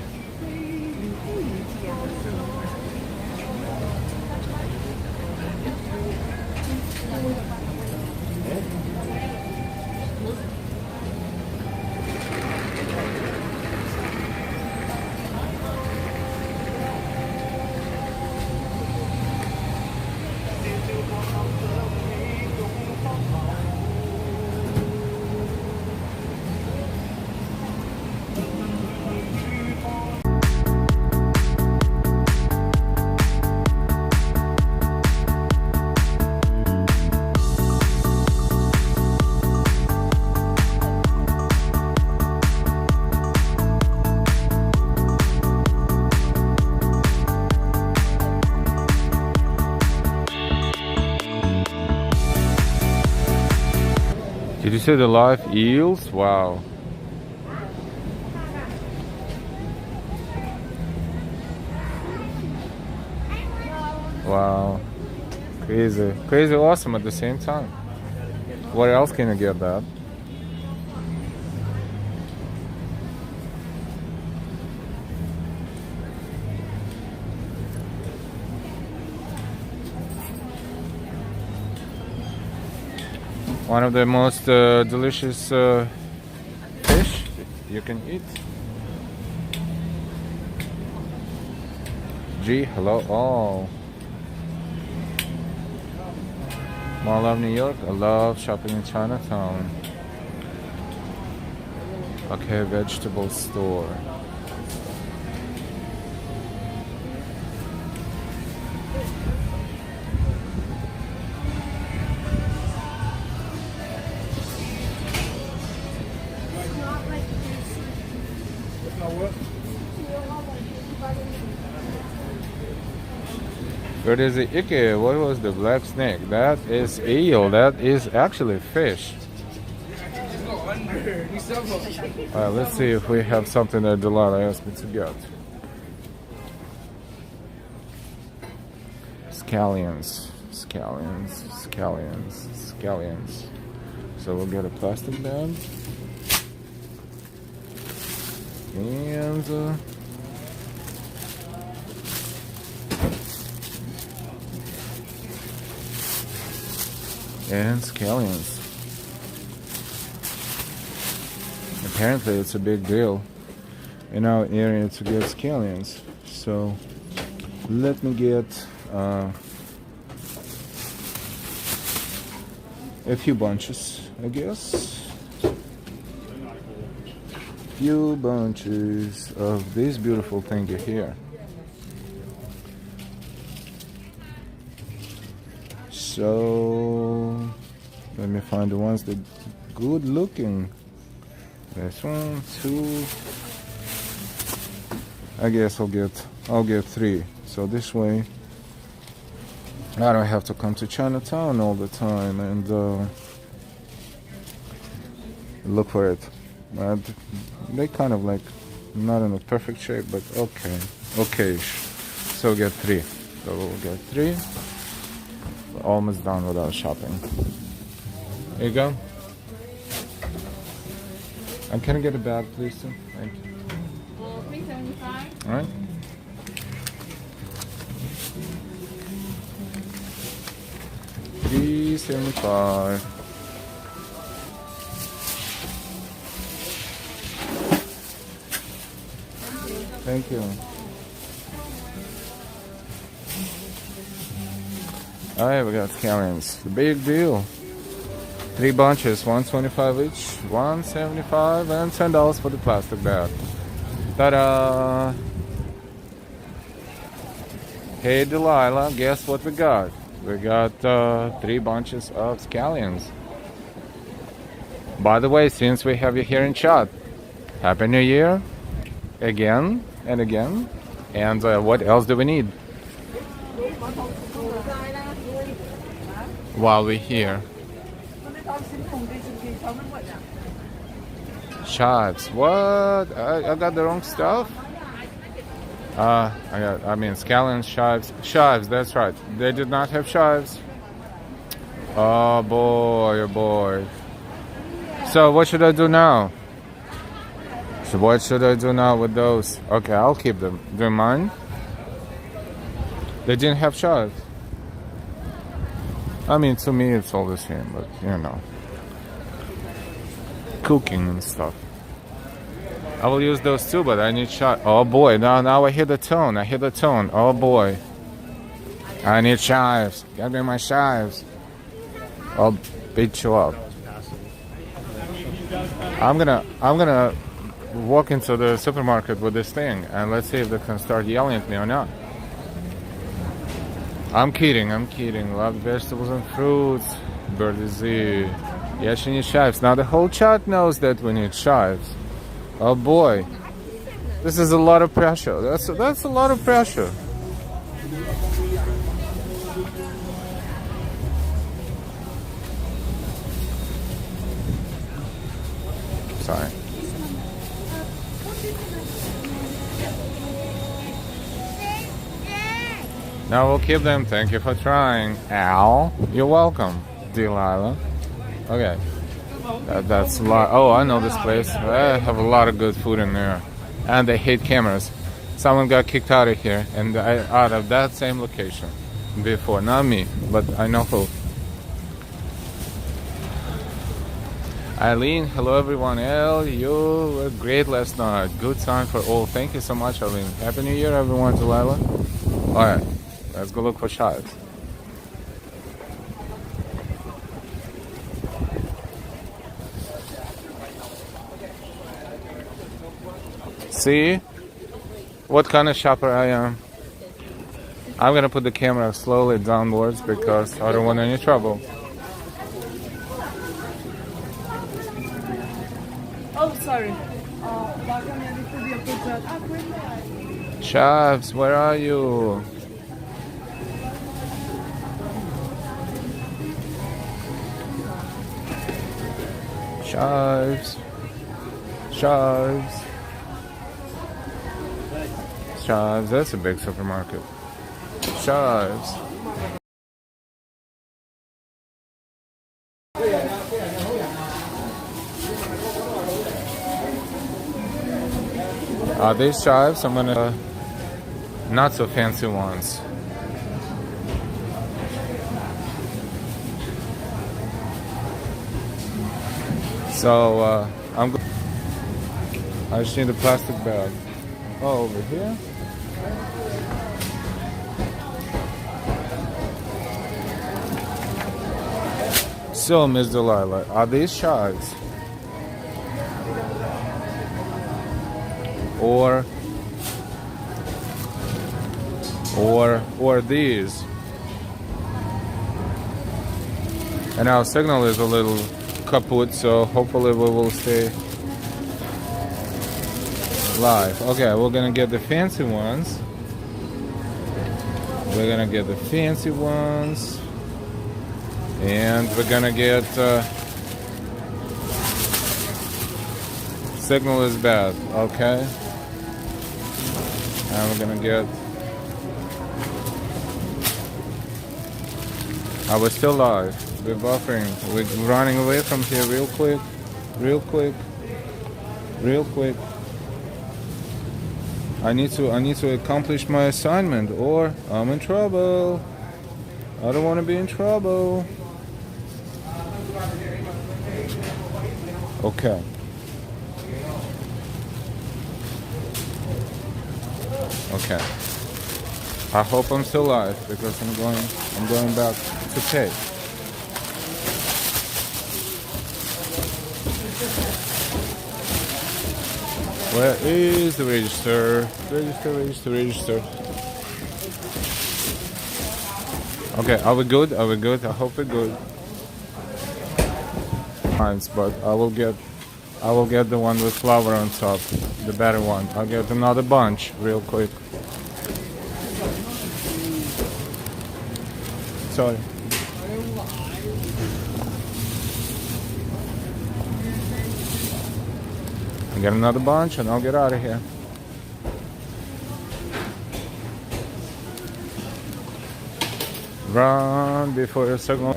Did you see the live eels? Wow. Wow. Crazy. Crazy awesome at the same time. Where else can you get that? One of the most delicious fish you can eat. G, hello all. I love New York. I love shopping in Chinatown. Okay, vegetable store. Where is the ike? What was the black snake? That is eel. That is actually fish. Alright, let's see if we have something that Delilah asked me to get. Scallions. Scallions. Scallions. Scallions. So we'll get a plastic bag. And scallions. Apparently it's a big deal in our area to get scallions. So let me get a few bunches, I guess. Few bunches of this beautiful thing here. So let me find the ones that good looking. This one, two. I guess I'll get three. So this way I don't have to come to Chinatown all the time and look for it. They kind of like not in a perfect shape, but okay. So get three. So we'll get three. We're almost done with our shopping. There you go. And can I get a bag, please, sir? Thank you. $3.75. All right. $3.75. Thank you. All right, we got scallions. The big deal. 3 bunches, $1.25 each, $1.75, and $10 for the plastic bag. Ta-da! Hey Delilah, guess what we got? We got 3 bunches of scallions. By the way, since we have you here in chat, Happy New Year again and again. And what else do we need while we're here? Chives. What? I got the wrong stuff? I mean scallions, chives. Chives, that's right. They did not have chives. Oh boy, oh boy. So what should I do now? So what should I do now with those? Okay, I'll keep them. Do you mind? They didn't have chives. I mean, to me it's all the same, but you know. Cooking and stuff. I will use those too, but I need chives. Oh boy, now I hear the tone. Oh boy. I need chives. Get me my chives. I'll beat you up. I'm gonna walk into the supermarket with this thing and let's see if they can start yelling at me or not. I'm kidding. Love vegetables and fruits. Birdie Z. Yes, you need chives. Now the whole chat knows that we need chives. Oh boy. This is a lot of pressure. That's a lot of pressure. Sorry. Now we'll keep them. Thank you for trying. Al, you're welcome. Delilah. Okay. That's a lot. Oh, I know this place. I have a lot of good food in there. And they hate cameras. Someone got kicked out of here and out of that same location before. Not me, but I know who. Eileen, hello everyone. You were great last night. Good time for all. Thank you so much, Eileen. Happy New Year, everyone. Delilah. Alright, let's go look for chives. See what kind of shopper I am. I'm gonna put the camera slowly downwards because I don't want any trouble.
Oh, sorry.
Chives, where are you? Chives. Chives. Chives. That's a big supermarket. Chives. These chives, I'm gonna not so fancy ones. So I just need a plastic bag. Oh, over here. So, Miss Delilah, are these chives? Or these? And our signal is a little kaput, so hopefully we will stay live. Okay, we're gonna get the fancy ones. We're gonna get the fancy ones. And we're gonna get signal is bad, okay? And we're gonna get we're still live. We're buffering. We're running away from here real quick. Real quick. Real quick. I need to accomplish my assignment or I'm in trouble. I don't want to be in trouble. Okay. Okay. I hope I'm still live because I'm going back to pay. Where is the register? Register. Okay, are we good? I hope we're good. But I will get the one with flour on top, the better one. I'll get another bunch real quick. Sorry. I'll get another bunch and I'll get out of here. Run before your signal.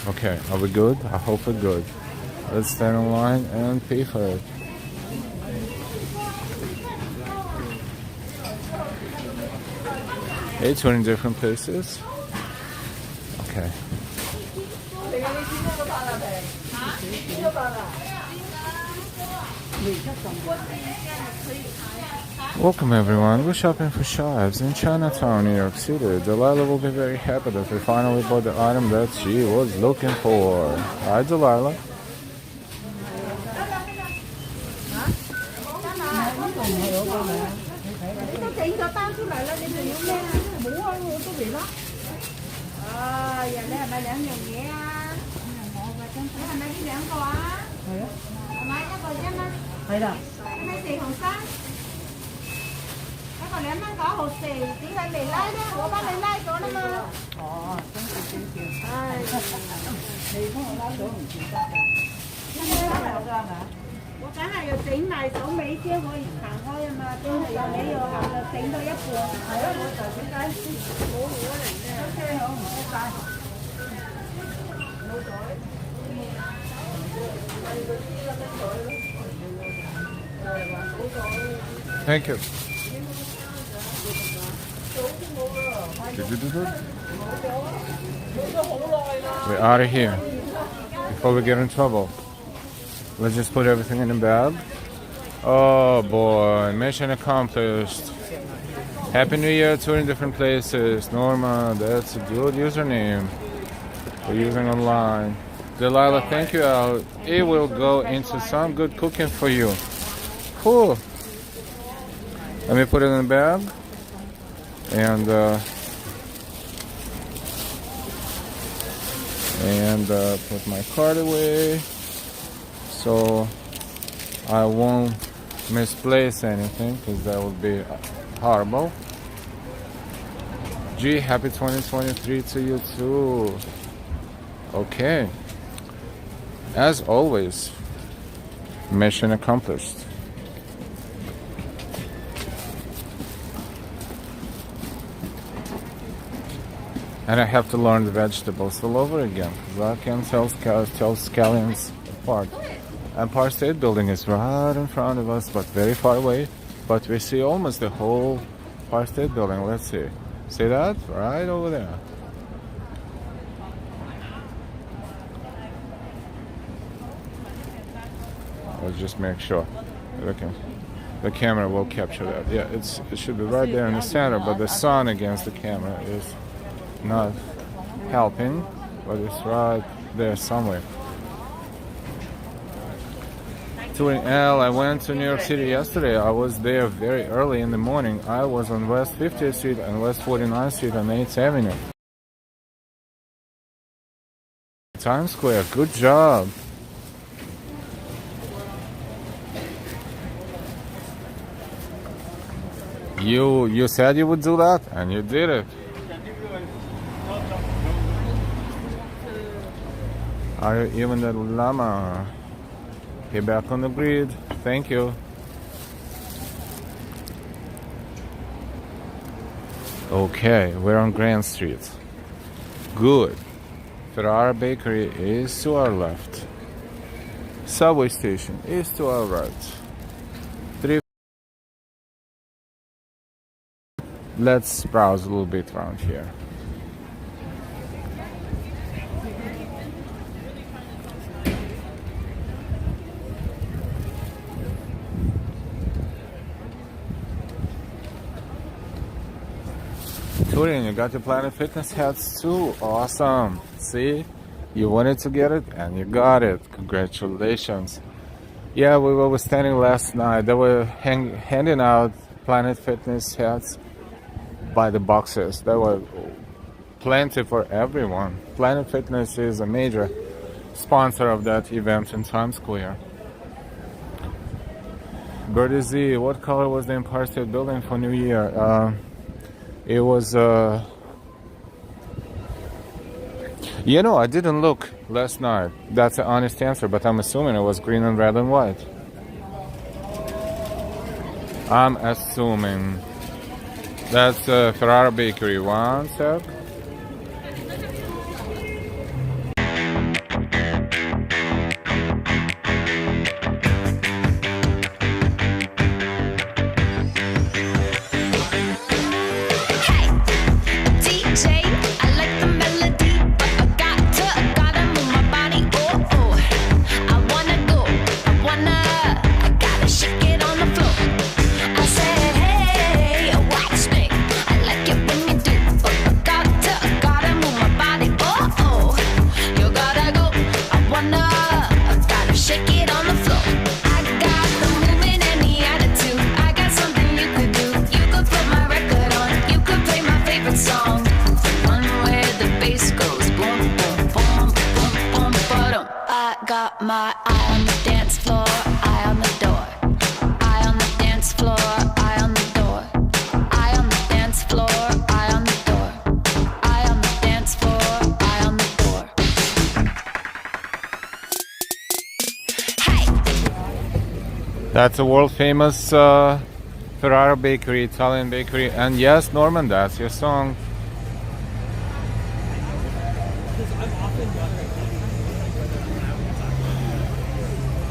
Okay, are we good? I hope we're good. Let's stand in line and pay for it. It's in different places. Okay. Welcome everyone. We're shopping for chives in Chinatown, New York City. Delilah will be very happy that we finally bought the item that she was looking for. Hi, Delilah. Thank you. We're out of here before we get in trouble. Let's just put everything in the bag. Oh boy, mission accomplished. Happy New Year, touring different places. Norma, that's a good username for using online. Delilah, thank you. It will go into some good cooking for you. Cool. Let me put it in the bag and put my card away so I won't misplace anything because that would be horrible. G, happy 2023 to you too. Okay. As always, mission accomplished. And I have to learn the vegetables all over again, because I can tell scallions apart. Empire State Building is right in front of us, but very far away. But we see almost the whole Empire State Building. Let's see. See that? Right over there. Let's just make sure. Okay. The camera will capture that. Yeah, it should be right there in the center, but the sun against the camera is not helping, but it's right there somewhere. Touring L, I went to New York City yesterday. I was there very early in the morning. I was on West 50th Street and West 49th Street on 8th Avenue. Times Square, good job. You said you would do that, and you did it. Are you even the llama? Get back on the grid. Thank you. Okay, we're on Grand Street. Good. Ferrara Bakery is to our left. Subway station is to our right. Let's browse a little bit around here. Touring, you got your Planet Fitness hats too. Awesome. See, you wanted to get it and you got it. Congratulations. Yeah, we were standing last night. They were handing out Planet Fitness hats by the boxes. There were plenty for everyone. Planet Fitness is a major sponsor of that event in Times Square. Birdie Z, what color was the Empire State Building for New Year? It was, you know, I didn't look last night. That's an honest answer, but I'm assuming it was green and red and white. I'm assuming. That's Ferrara Bakery. One sec.
My eye on the dance floor, eye on the door. Eye on the dance floor, eye on the door. Eye on the dance floor, eye on the door. Eye on the dance floor, eye on the door. Hey!
That's a world famous Ferrara Bakery, Italian bakery. And yes, Norman, that's your song.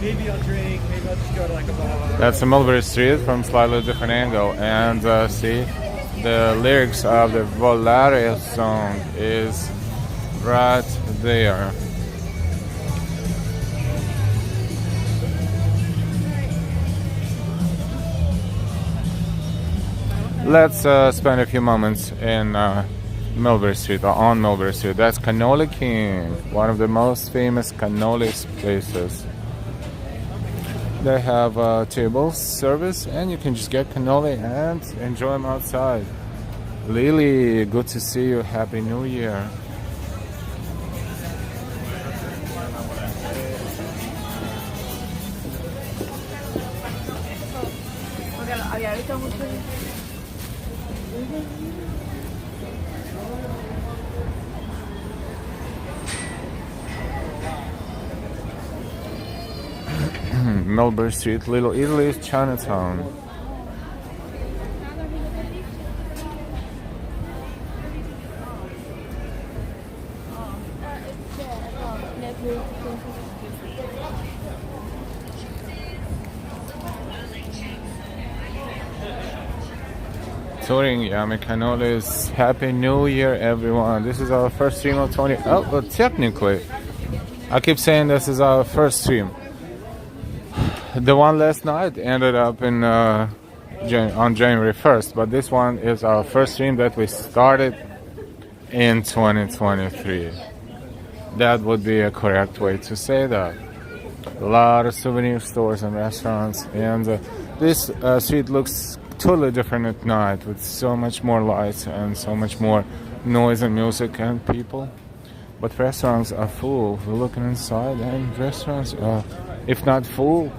Maybe I'll drink, maybe I'll just go to like a bar.
That's a Mulberry Street from slightly different angle. And see, the lyrics of the Volare song is right there. Let's spend a few moments in Mulberry Street, or on Mulberry Street. That's Cannoli King, one of the most famous cannoli places. They have table service, and you can just get cannoli and enjoy them outside. Lily, good to see you. Happy New Year. Melbourne Street, Little Italy, Chinatown. Touring Yamikanolis. Happy New Year, everyone. This is our first stream of 20. Oh, well, technically, I keep saying this is our first stream. The one last night ended up in on January 1st, but this one is our first stream that we started in 2023. That would be a correct way to say that. A lot of souvenir stores and restaurants, and this street looks totally different at night with so much more lights and so much more noise and music and people. But restaurants are full. We're looking inside, and restaurants are, if not full,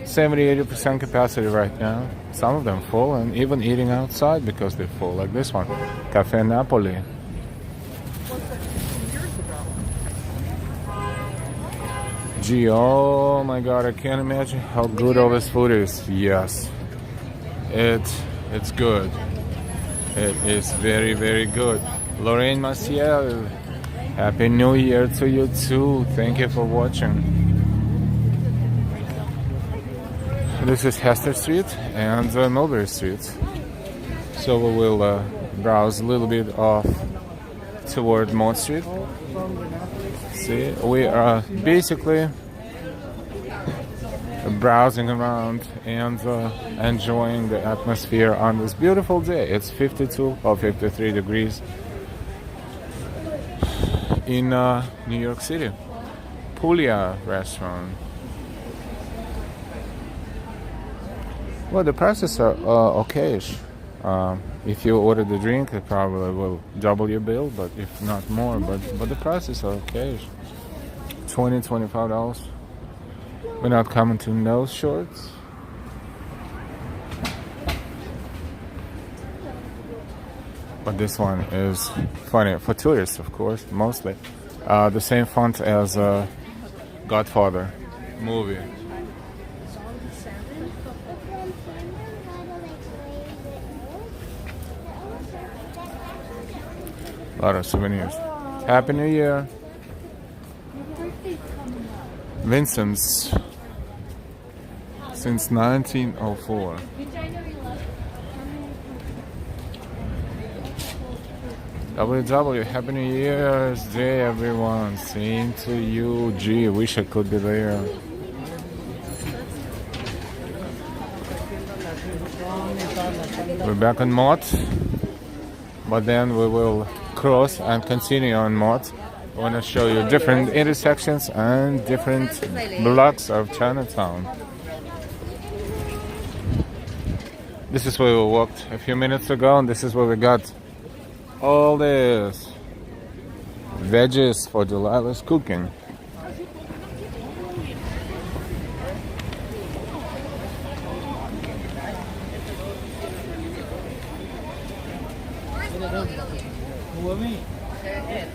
70-80% capacity right now. Some of them full, and even eating outside because they're full, like this one, Cafe Napoli. Gee, oh my god, I can't imagine how good all this food is. Yes, it's good. It is very, very good. Lorraine Maciel, Happy New Year to you too. Thank you for watching. This is Hester Street and Mulberry Street. So we will browse a little bit off toward Mott Street. See, we are basically browsing around and enjoying the atmosphere on this beautiful day. It's 52 or 53 degrees in New York City. Puglia restaurant. Well, the prices are okayish. If you order the drink, it probably will double your bill, but if not more. But the prices are okayish. $20-$25. We're not coming to nose shorts. But this one is funny for tourists, of course, mostly. The same font as Godfather movie. A lot of souvenirs. Happy New Year. Vincent's since 1904. WW, Happy New Year's Day, everyone. Same to you. Gee, wish I could be there. We're back on Mott, but then we will cross and continue on Mott. I want to show you different intersections and different blocks of Chinatown. This is where we walked a few minutes ago, and this is where we got all this veggies for Delilah's cooking.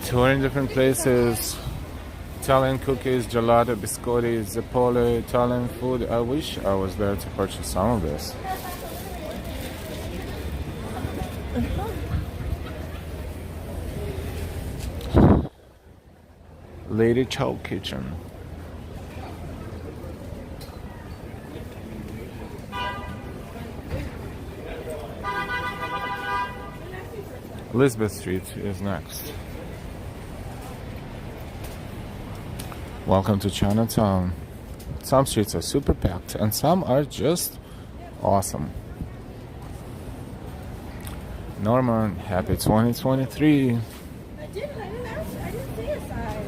Touring different places, Italian cookies, gelato, biscotti, zeppole, Italian food. I wish I was there to purchase some of this. Lady Chow Kitchen. Elizabeth Street is next. Welcome to Chinatown. Some streets are super packed and some are just awesome. Norman, happy 2023.
I didn't see a size.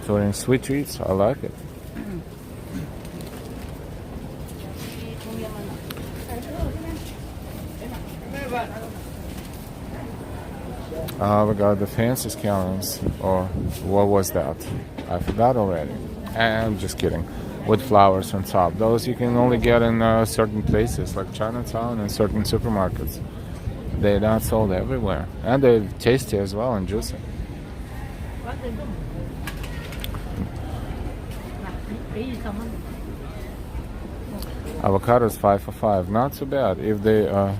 Touring sweet treats, I like it. We got the fancy scones, or what was that? I forgot already. I'm just kidding. With flowers on top. Those you can only get in certain places like Chinatown and certain supermarkets. they're not sold everywhere, and they're tasty as well and juicy. Avocados 5 for 5, not too bad if they are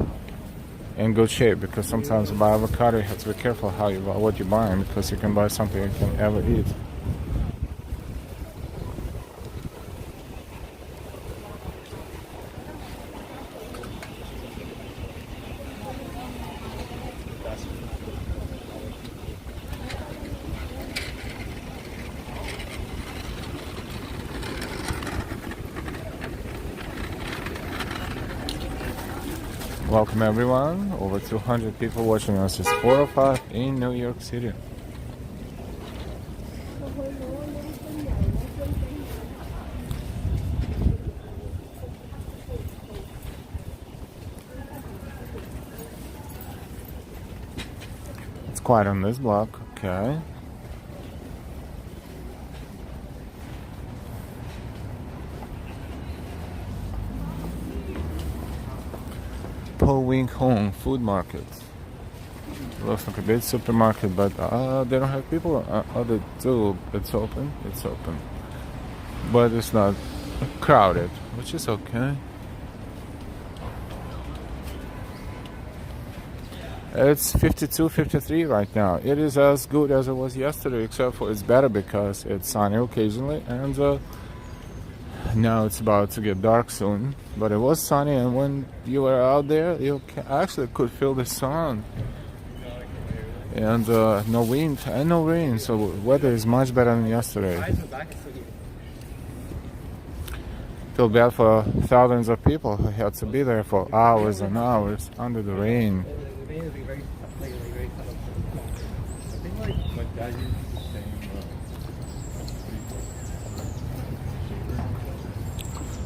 in good shape, because sometimes to buy avocado you have to be careful what you're buying, because you can buy something you can ever eat. Welcome everyone, over 200 people watching us. It's 4:05 in New York City. It's quiet on this block, okay. Wing Hong food market. Looks like a big supermarket, but they don't have people. They do. It's open. It's open, but it's not crowded, which is okay. It's 52, 53 right now. It is as good as it was yesterday, except for it's better because it's sunny occasionally, and now it's about to get dark soon. But it was sunny, and when you were out there, you actually could feel the sun. And no wind and no rain, so weather is much better than yesterday. Feel bad for thousands of people who had to be there for hours and hours under the rain.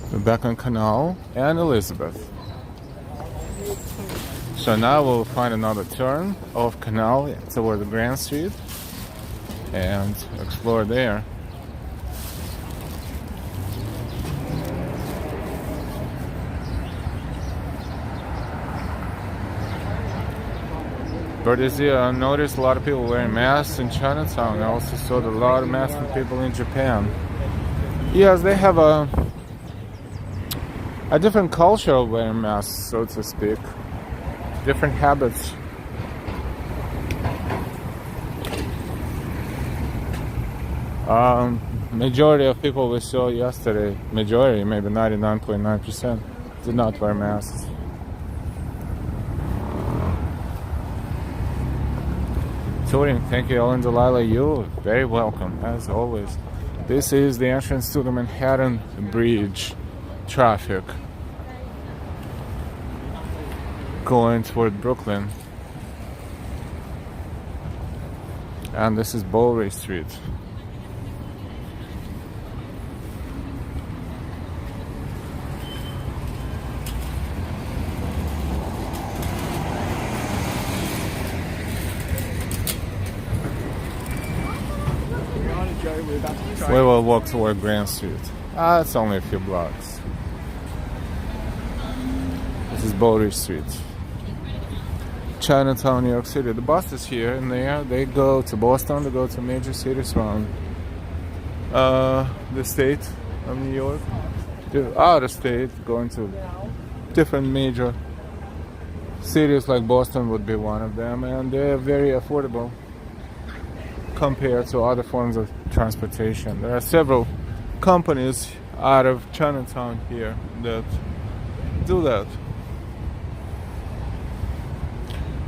We're back on Canal and Elizabeth. So now we'll find another turn off Canal toward the Grand Street and explore there. But I noticed a lot of people wearing masks in Chinatown. I also saw a lot of masked people in Japan. Yes, they have a different culture of wearing masks, so to speak. Different habits. Majority of people we saw yesterday, majority, maybe 99.9%, did not wear masks. Touring, thank you, Ellen Delilah. You're very welcome, as always. This is the entrance to the Manhattan Bridge. Traffic going toward Brooklyn, and this is Bowery Street. We will walk toward Grand Street. It's only a few blocks. This is Bowery Street. Chinatown, New York City. The buses here and there, they go to Boston, they go to major cities around the state of New York, out of state, going to different major cities like Boston would be one of them, and they're very affordable compared to other forms of transportation. There are several companies out of Chinatown here that do that.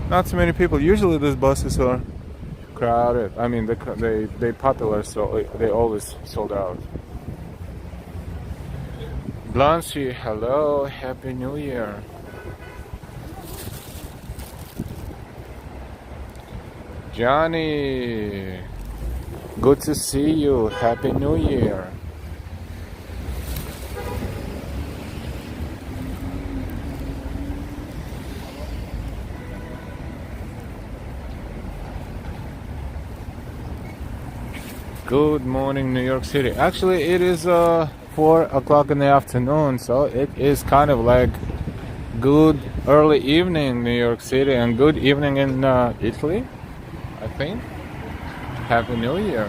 Not too many people. Usually these buses are crowded. I mean, they popular, so they always sold out. Blancy, hello, Happy New Year. Johnny, good to see you. Happy New Year. Good morning, New York City. Actually, it is 4 o'clock in the afternoon, so it is kind of like Good early evening, New York City, and good evening in Italy, I think. Happy New Year.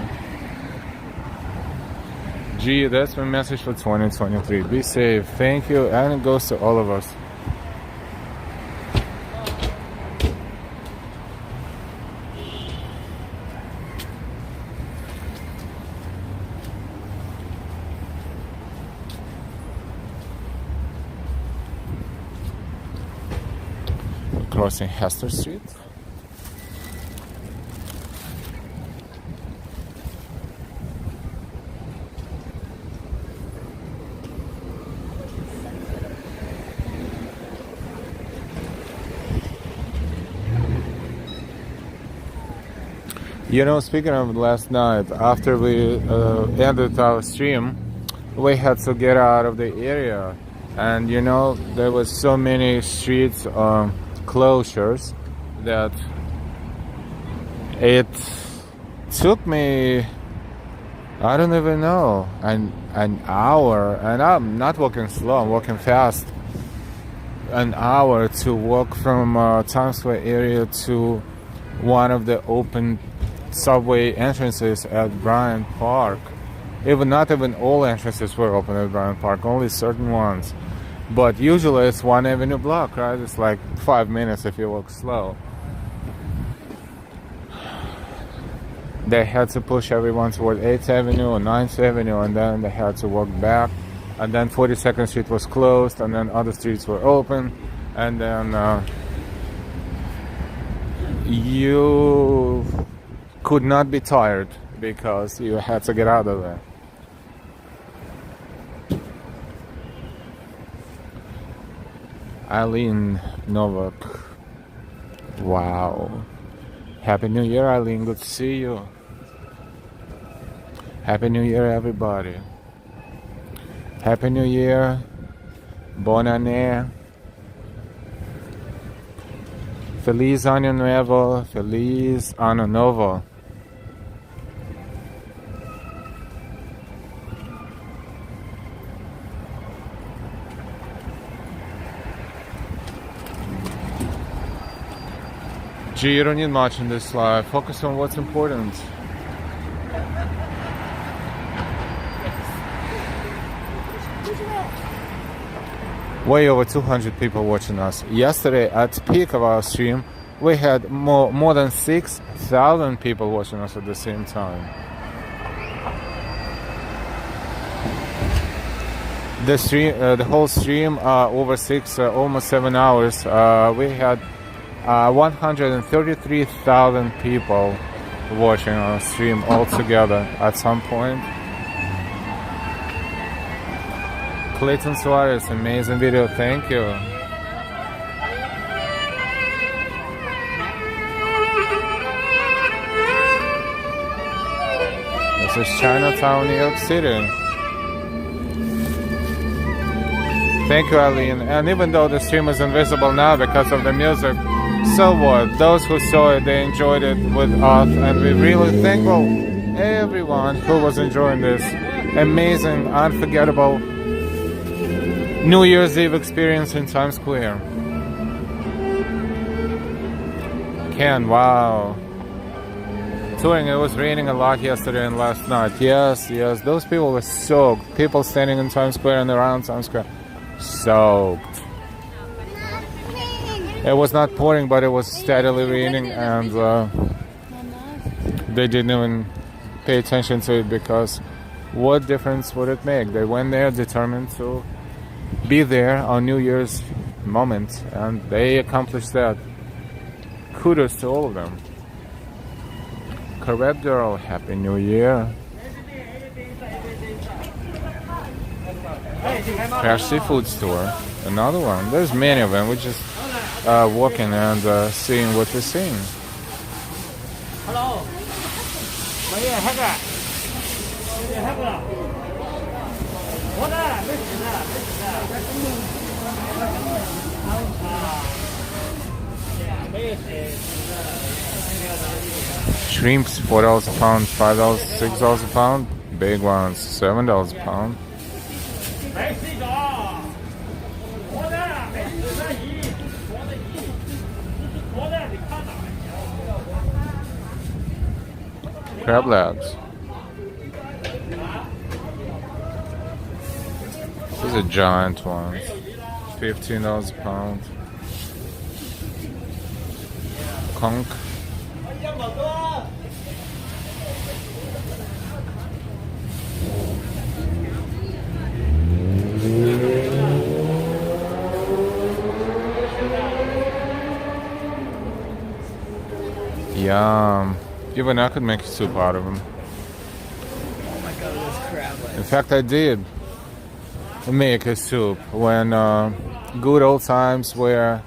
Gee, that's my message for 2023. Be safe. Thank you, and it goes to all of us. Crossing Hester Street. You know, speaking of last night, after we ended our stream, we had to get out of the area, and you know, there was so many streets closures that it took me, I don't even know, an hour, and I'm not walking slow, I'm walking fast, an hour to walk from Times Square area to one of the open subway entrances at Bryant Park. Not even all entrances were open at Bryant Park, only certain ones. But usually it's 1 Avenue block, right? It's like 5 minutes if you walk slow. They had to push everyone toward 8th Avenue or 9th Avenue, and then they had to walk back. And then 42nd Street was closed, and then other streets were open. And then you could not be tired because you had to get out of there. Eileen Novak. Wow. Happy New Year, Eileen. Good to see you. Happy New Year, everybody. Happy New Year. Buon anno. Feliz Año Nuevo. Feliz Año Novo. Gee, you don't need much in this life. Focus on what's important. Way over 200 people watching us. Yesterday, at the peak of our stream, we had more than 6,000 people watching us at the same time. The whole stream, over almost 7 hours, we had 133,000 people watching our stream altogether at some point. Clayton Suarez, amazing video, thank you. This is Chinatown, New York City. Thank you, Eileen. And even though the stream is invisible now because of the music, so what? Those who saw it, they enjoyed it with us, and we really thankful everyone who was enjoying this amazing, unforgettable New Year's Eve experience in Times Square. Ken, wow. Touring, it was raining a lot yesterday and last night. Yes, those people were soaked. People standing in Times Square and around Times Square, soaked. It was not pouring, but it was steadily raining, and they didn't even pay attention to it because what difference would it make? They went there determined to be there on New Year's moment, and they accomplished that. Kudos to all of them. Correct girl, Happy New Year. Crash Seafood Store, another one. There's many of them. We just walking and seeing what we're seeing.
Hello.
Shrimps, $4 a pound, $5, $6 a pound. Big ones, $7 a pound. Crab legs. These are giant ones. $15 a pound. Conch. Yum. Even I could make soup out of them.
Oh my god, those crab legs.
In fact, I did make a soup when good old times were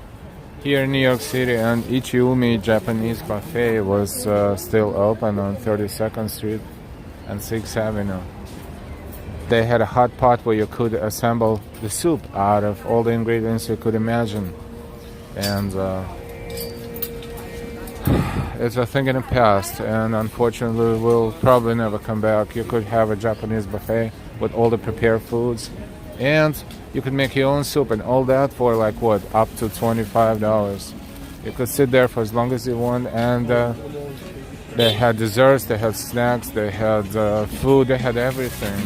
here in New York City, and Ichiumi Japanese Cafe was still open on 32nd Street and 6th Avenue. They had a hot pot where you could assemble the soup out of all the ingredients you could imagine. And it's a thing in the past, and unfortunately will probably never come back. You could have a Japanese buffet with all the prepared foods, and you could make your own soup, and all that for like what, up to $25. You could sit there for as long as you want, and they had desserts, they had snacks, they had food, they had everything.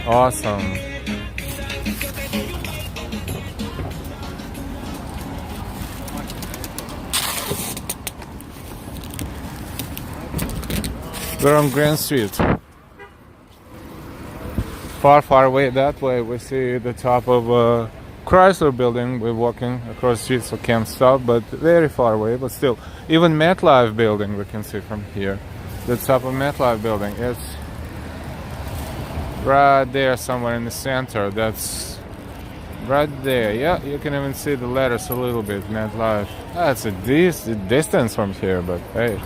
Awesome. We're on Grand Street. Far away that way, we see the top of Chrysler building. We're walking across the street, so can't stop, but very far away, but still. Even MetLife building we can see from here. The top of MetLife building, it's right there somewhere in the center. That's right there. Yeah, you can even see the letters a little bit, MetLife. That's a decent distance from here, but hey.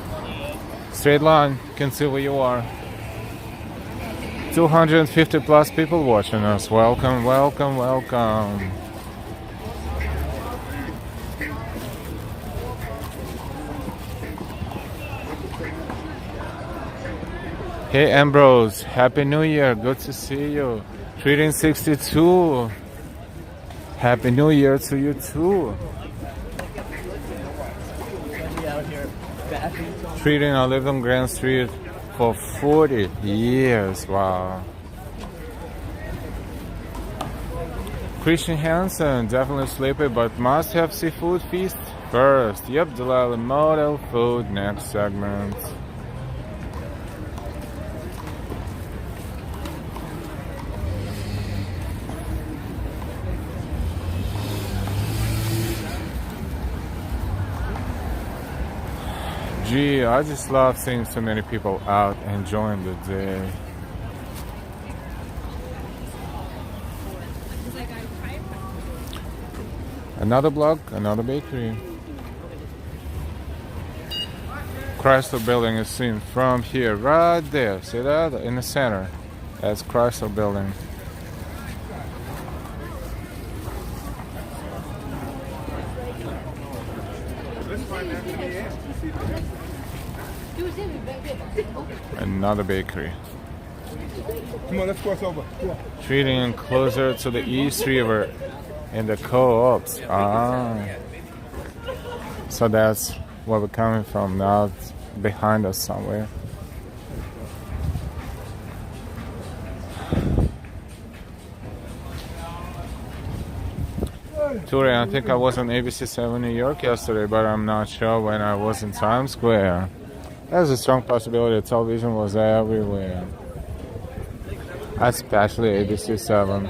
Straight line, you can see where you are. 250 plus people watching us. Welcome, welcome, welcome. Hey Ambrose, Happy New Year, good to see you. Treating 62. Happy New Year to you too. Treating, I lived on Grand Street for 40 years. Wow. Christian Hansen, definitely sleepy, but must have seafood feast first. Yep, Delilah Model Food, next segment. Gee, I just love seeing so many people out enjoying the day. Another block, another bakery. Chrysler building is seen from here, right there. See that? In the center. That's Chrysler building. Another bakery.
Come on, let's cross over.
Treating closer to the East River in the co-ops. So that's where we're coming from now. It's behind us somewhere. Tori, I think I was on ABC7 New York yesterday, but I'm not sure when I was in Times Square. There's a strong possibility that television was everywhere. Especially ABC7.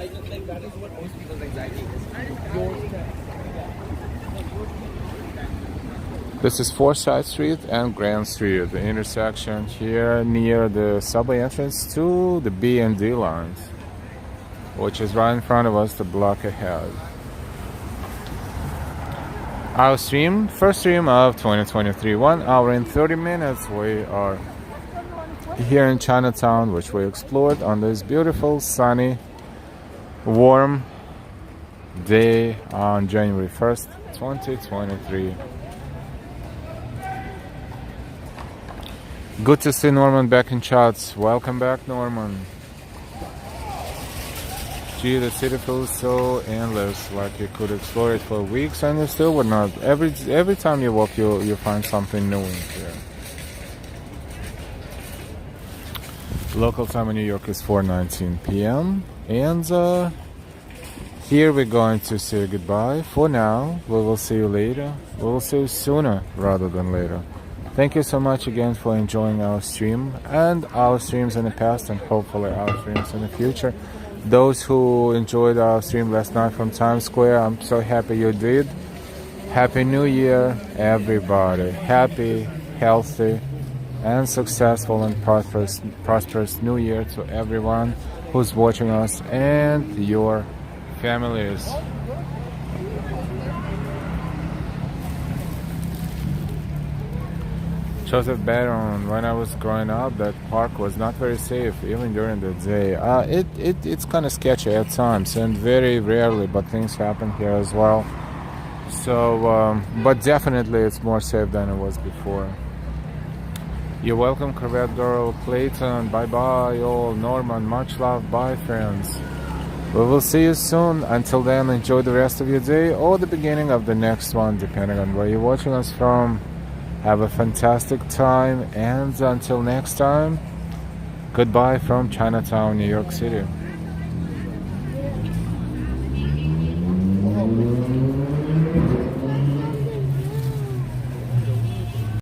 This is Forsyth Street and Grand Street, the intersection here near the subway entrance to the B and D lines, which is right in front of us, the block ahead. Our stream, first stream of 2023, 1 hour and 30 minutes. We are here in Chinatown, which we explored on this beautiful, sunny, warm day on January 1st, 2023. Good to see Norman back in chats. Welcome back, Norman. Gee, the city feels so endless, like you could explore it for weeks and you still would not. Every time you walk, you find something new in here. Local time in New York is 4:19 p.m. And here we're going to say goodbye for now. We will see you later. We will see you sooner rather than later. Thank you so much again for enjoying our stream and our streams in the past and hopefully our streams in the future. Those who enjoyed our stream last night from Times Square, I'm so happy you did. Happy New Year, everybody. Happy, healthy, and successful and prosperous New Year to everyone who's watching us and your families. Joseph Barron, when I was growing up, that park was not very safe, even during the day. It's kind of sketchy at times, and very rarely, but things happen here as well. So, but definitely it's more safe than it was before. You're welcome, Corvette Girl, Clayton, bye-bye, all, Norman, much love, bye, friends. We will see you soon. Until then, enjoy the rest of your day or the beginning of the next one, depending on where you're watching us from. Have a fantastic time, and until next time, goodbye from Chinatown, New York City.